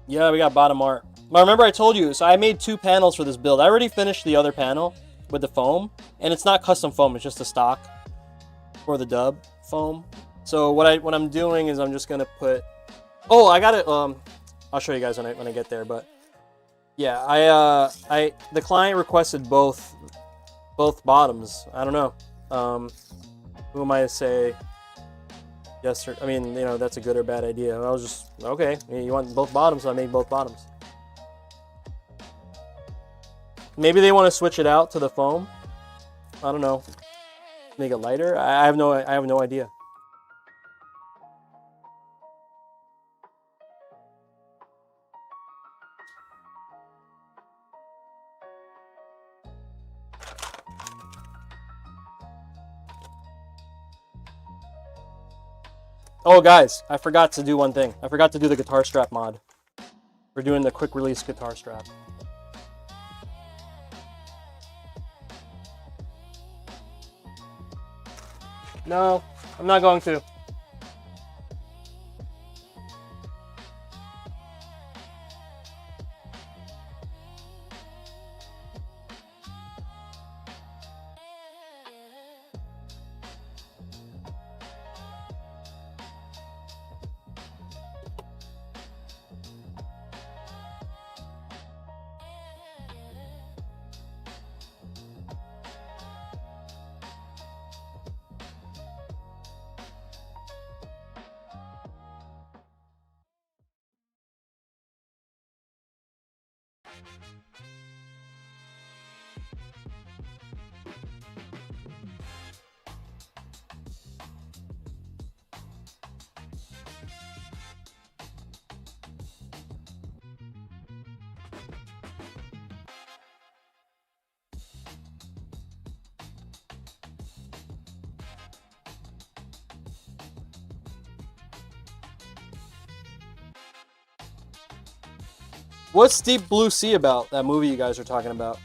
Yeah, we got bottom art. But remember I told you, so I made 2 panels for this build. I already finished the other panel with the foam, and it's not custom foam, it's just a stock for the dub foam. So what I'm doing is I'm just gonna put. Oh, I got it. I'll show you guys when I get there. But yeah, the client requested both bottoms. I don't know. Who am I to say yes or? I mean, you know, that's a good or bad idea. I was just okay. You want both bottoms, so I made both bottoms. Maybe they want to switch it out to the foam. I don't know. Make it lighter? I have no idea. Oh guys, I forgot to do one thing. I forgot to do the guitar strap mod. We're doing the quick release guitar strap. No, I'm not going to. What's Deep Blue Sea about? That movie you guys are talking about?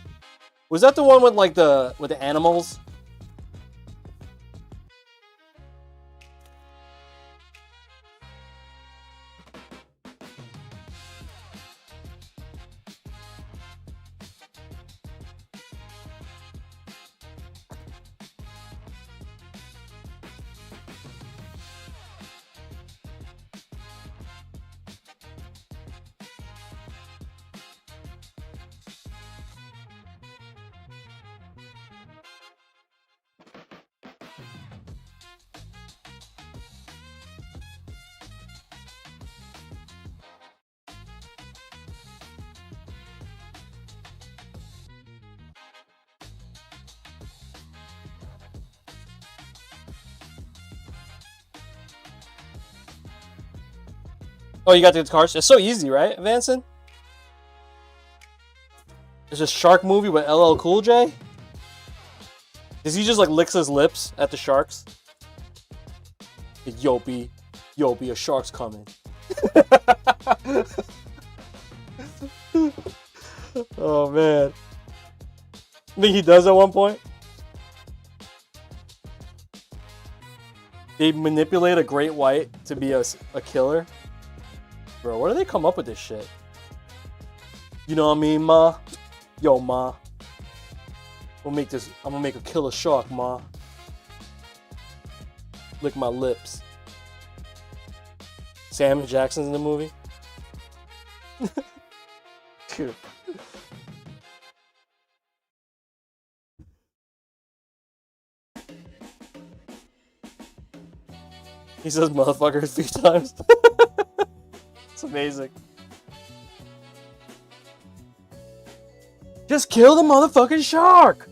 Was that the one with like the animals? Oh, you got the guitars? It's so easy, right, Vanson? It's a shark movie with LL Cool J? Does he just like licks his lips at the sharks? Yopi, a shark's coming. Oh man. I think he does at one point. They manipulate a great white to be a killer. Bro, where do they come up with this shit? You know what I mean, ma? Yo, ma. I'm gonna make a killer shark, ma. Lick my lips. Sam Jackson's in the movie. Dude. He says motherfucker 3 times. It's amazing. Just kill the motherfucking shark!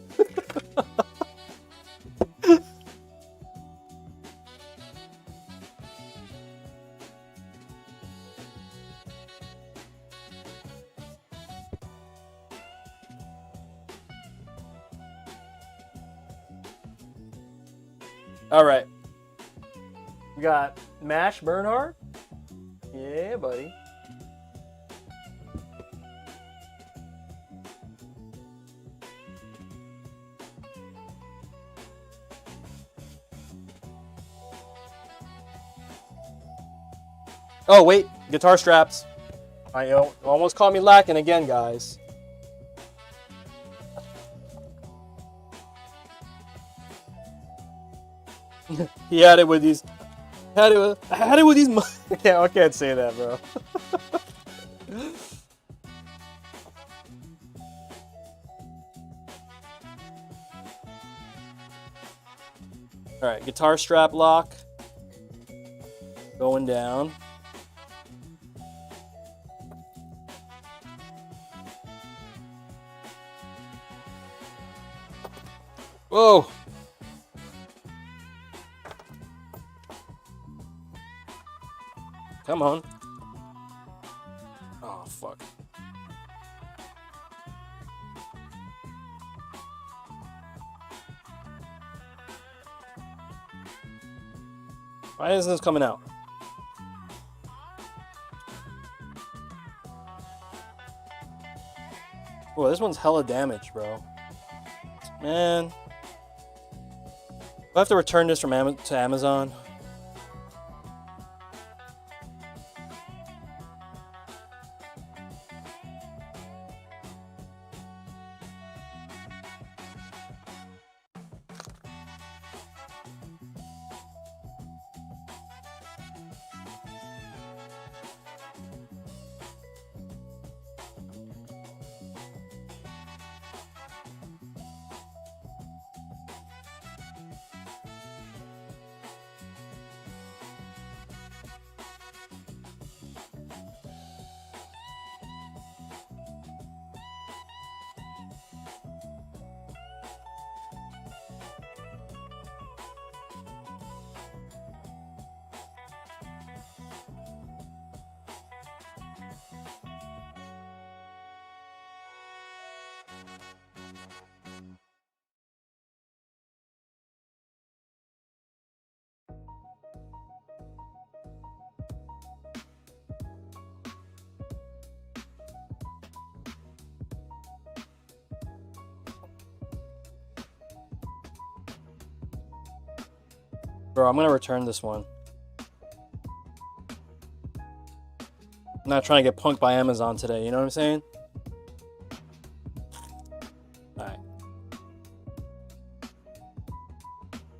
Alright. We got Mash Bernhard. Yeah, buddy. Oh, wait. Guitar straps. I almost caught me lacking again, guys. He had it with these. I had it with these. I can't say that, bro. All right, guitar strap lock. Going down. Whoa. Come on. Oh, fuck. Why isn't this coming out? Whoa, this one's hella damage, bro. Man. I have to return this from to Amazon. Bro, I'm gonna return this one. I'm not trying to get punked by Amazon today, you know what I'm saying? Alright.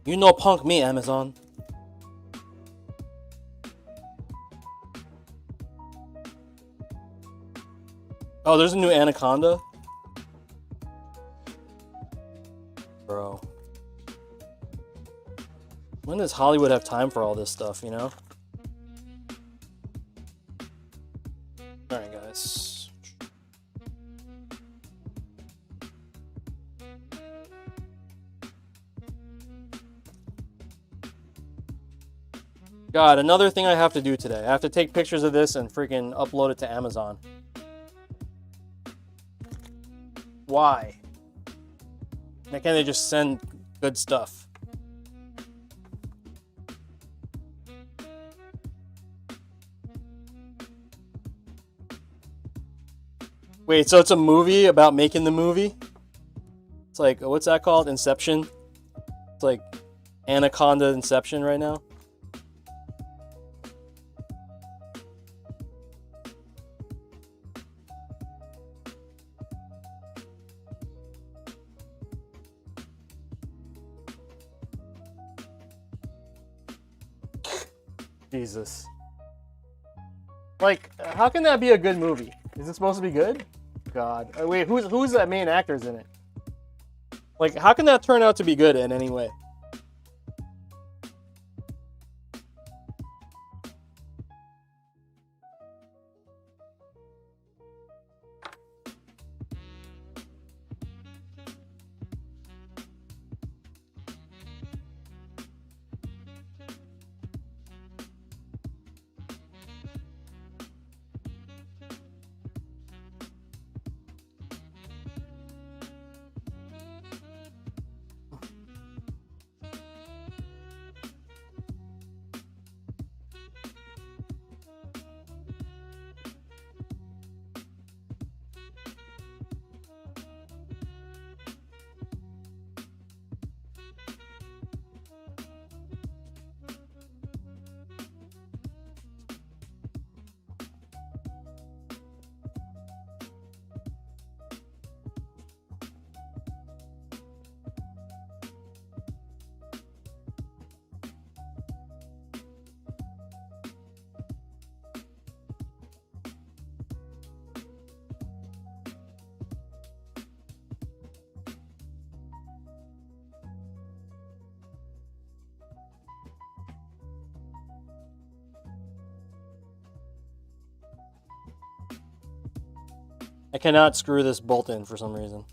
You know punk me, Amazon. Oh, there's a new Anaconda? Bro. When does Hollywood have time for all this stuff, you know? Alright, guys. God, another thing I have to do today. I have to take pictures of this and freaking upload it to Amazon. Why? Why can't they just send good stuff? Wait, so it's a movie about making the movie? It's like, what's that called? Inception? It's like Anaconda Inception right now? Jesus. Like, how can that be a good movie? Is it supposed to be good? God. Wait, who's that main actors in it? Like, how can that turn out to be good in any way? I cannot screw this bolt in for some reason.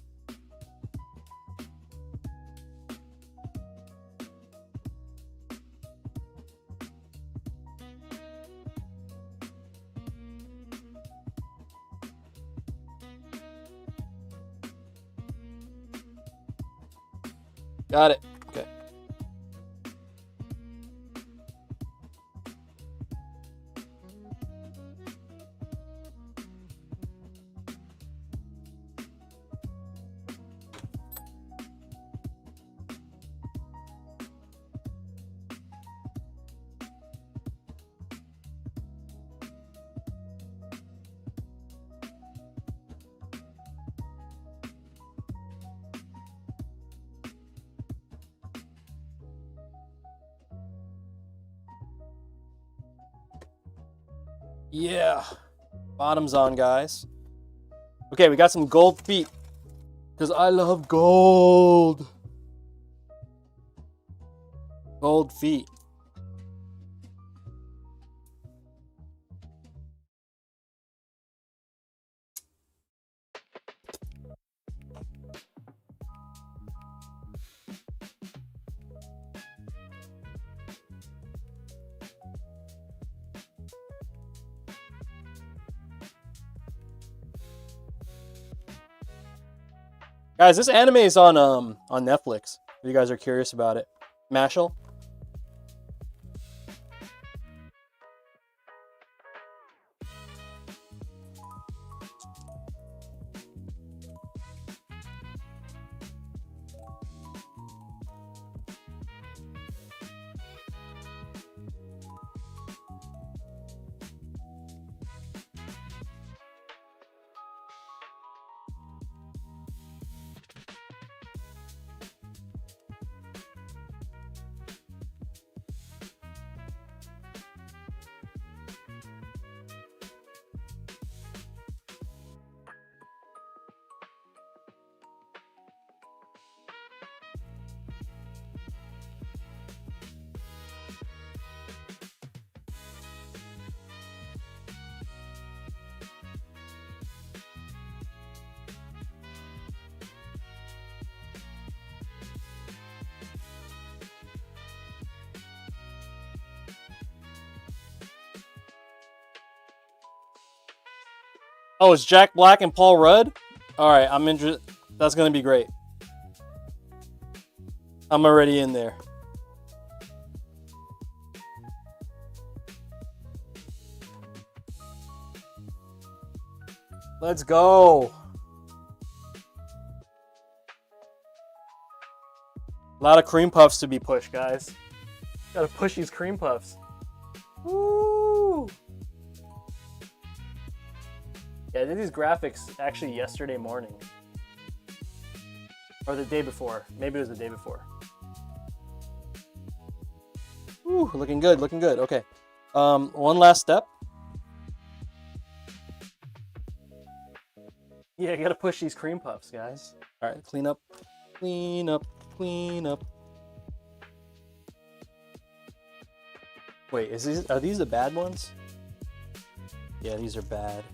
Got it. Okay. Yeah. Bottoms on, guys. Okay, we got some gold feet. Because I love gold. Gold feet. Guys, this anime is on Netflix. If you guys are curious about it. Mashel. Oh, it's Jack Black and Paul Rudd? Alright, I'm interested. That's gonna be great. I'm already in there. Let's go. A lot of cream puffs to be pushed, guys. Gotta push these cream puffs. Woo! Yeah, I did these graphics actually yesterday morning. Or the day before. Maybe it was the day before. Woo, looking good, looking good. Okay. One last step. Yeah, I gotta push these cream puffs, guys. Alright, clean up, clean up, clean up. Wait, are these the bad ones? Yeah, these are bad.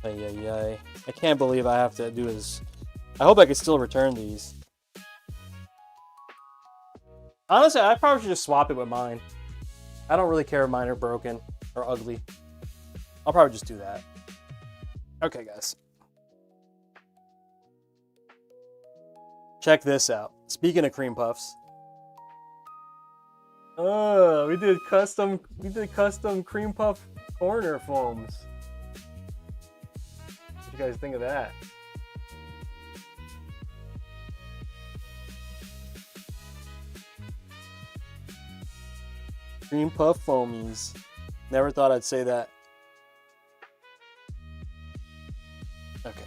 Ay. I can't believe I have to do this. I hope I can still return these. Honestly, I probably should just swap it with mine. I don't really care if mine are broken or ugly. I'll probably just do that. Okay, guys. Check this out. Speaking of cream puffs. Oh, we did custom cream puff corner foams. What do you guys think of that? Cream puff foamies. Never thought I'd say that. Okay.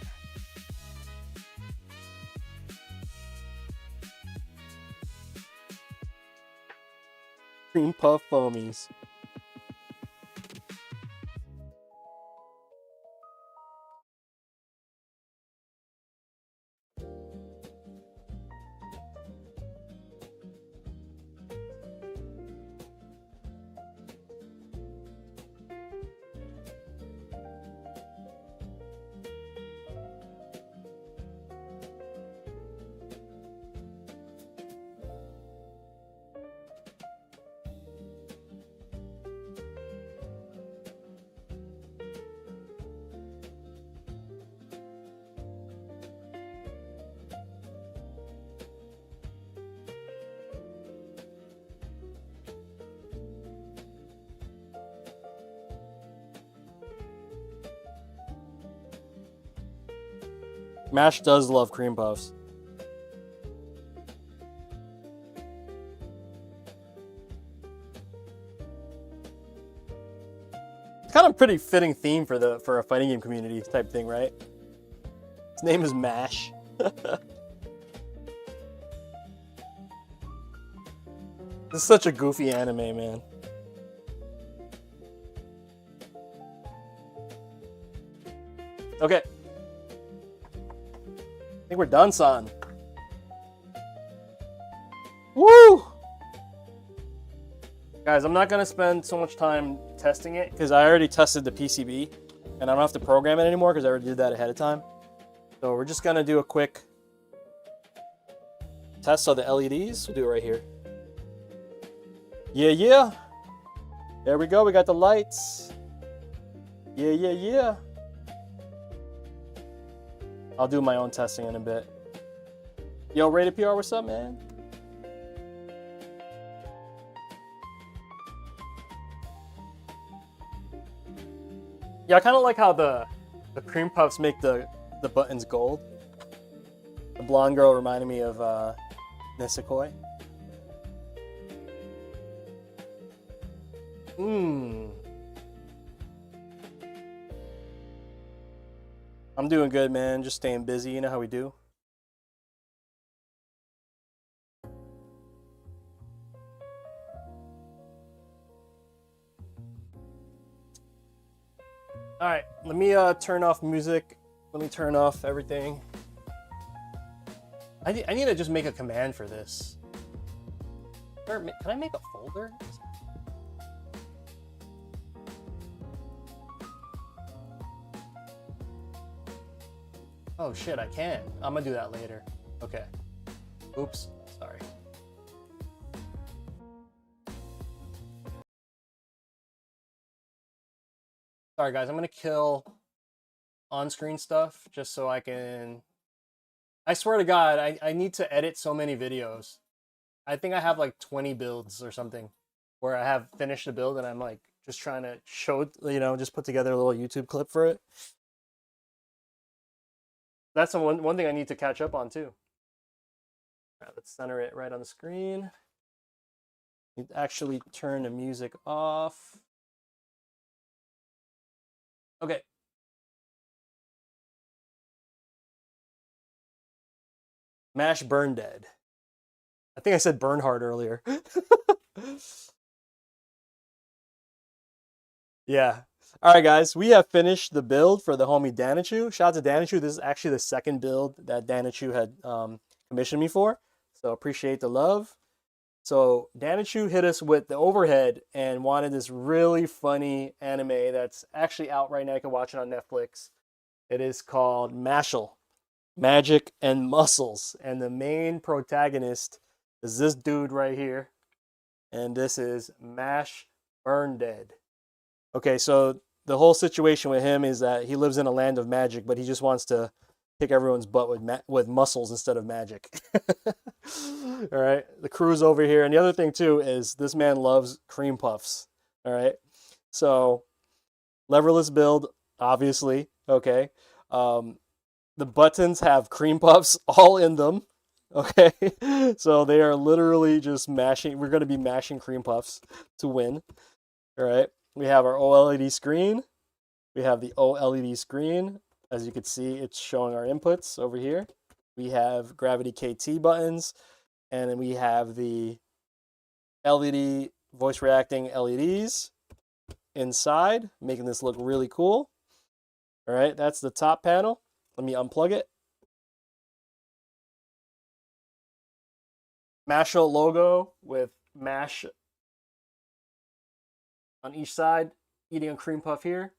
Cream puff foamies. Mash does love cream puffs. It's kind of pretty fitting theme for a fighting game community type thing, right? His name is Mash. This is such a goofy anime, man. Okay. I think we're done, son. Woo! Guys, I'm not gonna spend so much time testing it because I already tested the PCB and I don't have to program it anymore because I already did that ahead of time. So we're just gonna do a quick test of the LEDs. We'll do it right here. Yeah, yeah. There we go, we got the lights. Yeah, yeah, yeah. I'll do my own testing in a bit. Yo, Rated PR, what's up, man? Yeah, I kind of like how the cream puffs make the buttons gold. The blonde girl reminded me of Nisekoi. I'm doing good, man. Just staying busy. You know how we do. All right, let me turn off music. Let me turn off everything. I need to just make a command for this. Can I make a folder? Oh shit, I can. I'm gonna do that later. Okay. Oops, sorry. Sorry guys, I'm gonna kill on-screen stuff just so I can... I swear to God, I need to edit so many videos. I think I have like 20 builds or something where I have finished a build and I'm like just trying to show, you know, just put together a little YouTube clip for it. That's the one thing I need to catch up on too. All right, let's center it right on the screen. You actually turn the music off. Okay. Mash Burn Dead. I think I said Burn Hard earlier. Yeah. All right, guys, we have finished the build for the homie Danichu. Shout out to Danichu. This is actually the second build that Danichu had commissioned me for. So appreciate the love. So Danichu hit us with the overhead and wanted this really funny anime that's actually out right now. You can watch it on Netflix. It is called Mashel, Magic and Muscles. And the main protagonist is this dude right here. And this is Mash Burn Dead. Okay, so the whole situation with him is that he lives in a land of magic, but he just wants to kick everyone's butt with muscles instead of magic. All right, the crew's over here. And the other thing, too, is this man loves cream puffs. All right, so leverless build, obviously. Okay, the buttons have cream puffs all in them. Okay, so they are literally just mashing. We're going to be mashing cream puffs to win. All right. We have our OLED screen. We have the OLED screen. As you can see, it's showing our inputs over here. We have Gravity KT buttons, and then we have the LED voice reacting LEDs inside, making this look really cool. All right, that's the top panel. Let me unplug it. Mashel logo with Mash on each side, eating a cream puff here.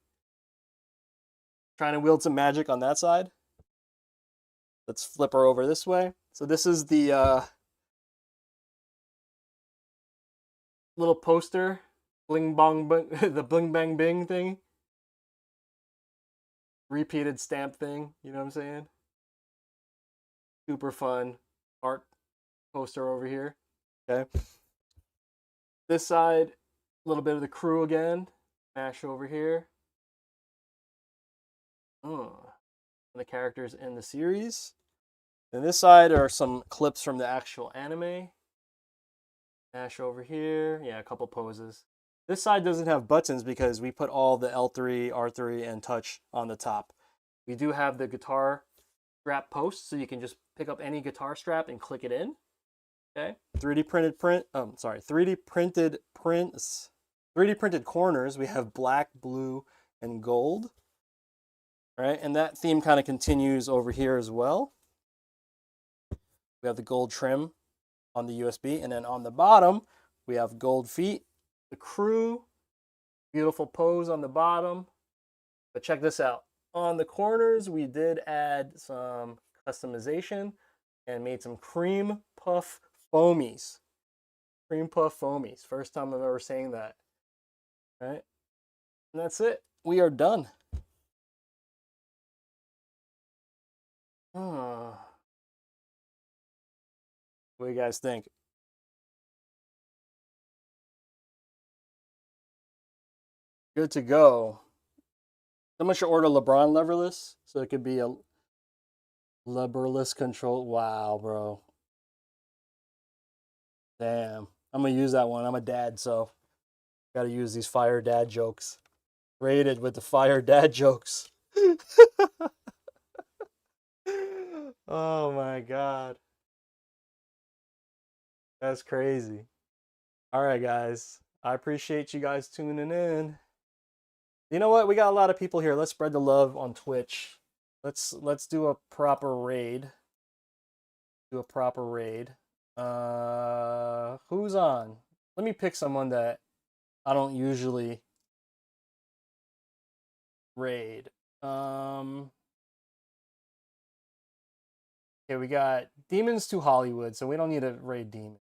Trying to wield some magic on that side. Let's flip her over this way. So this is the little poster, bling bong, the bling bang bing thing. Repeated stamp thing, you know what I'm saying? Super fun art poster over here. Okay. This side, a little bit of the crew again. Mash over here. The characters in the series. And this side are some clips from the actual anime. Mash over here. Yeah, a couple poses. This side doesn't have buttons because we put all the L3, R3, and touch on the top. We do have the guitar strap post, so you can just pick up any guitar strap and click it in. Okay. 3D printed 3D printed corners. We have black, blue, and gold. right? And that theme kind of continues over here as well. We have the gold trim on the USB, and then on the bottom, we have gold feet, the crew, beautiful pose on the bottom. But check this out. On the corners, we did add some customization and made some cream puff foamies. Cream puff foamies. First time I've ever saying that. All right. And that's it. We are done. What do you guys think? Good to go. Someone should order LeBron Leverless so it could be a Leverless control. Wow, bro. Damn. I'm going to use that one. I'm a dad, so got to use these fire dad jokes. Rated with the fire dad jokes. Oh my god. That's crazy. All right, guys. I appreciate you guys tuning in. You know what? We got a lot of people here. Let's spread the love on Twitch. Let's do a proper raid. Do a proper raid. Who's on? Let me pick someone that I don't usually raid. Okay, we got Demons to Hollywood, so we don't need to raid Demon.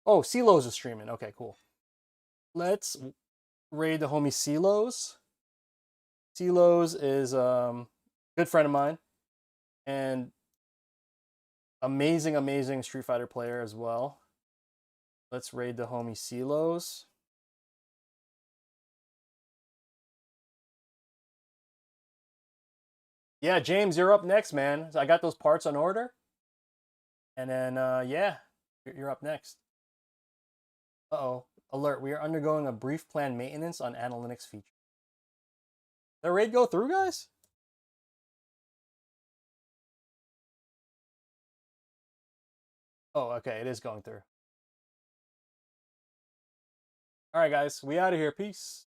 Oh, CeeLo's is streaming. Okay, cool. Let's raid the homie CeeLo's. CeeLo's is good friend of mine and amazing Street Fighter player as well. Let's raid the homie CeeLo's. Yeah, James, you're up next, man. So I got those parts on order. And then, yeah, you're up next. Uh-oh. Alert, we are undergoing a brief planned maintenance on analytics feature. Did the raid go through, guys? Oh, okay, it is going through. All right, guys, we out of here. Peace.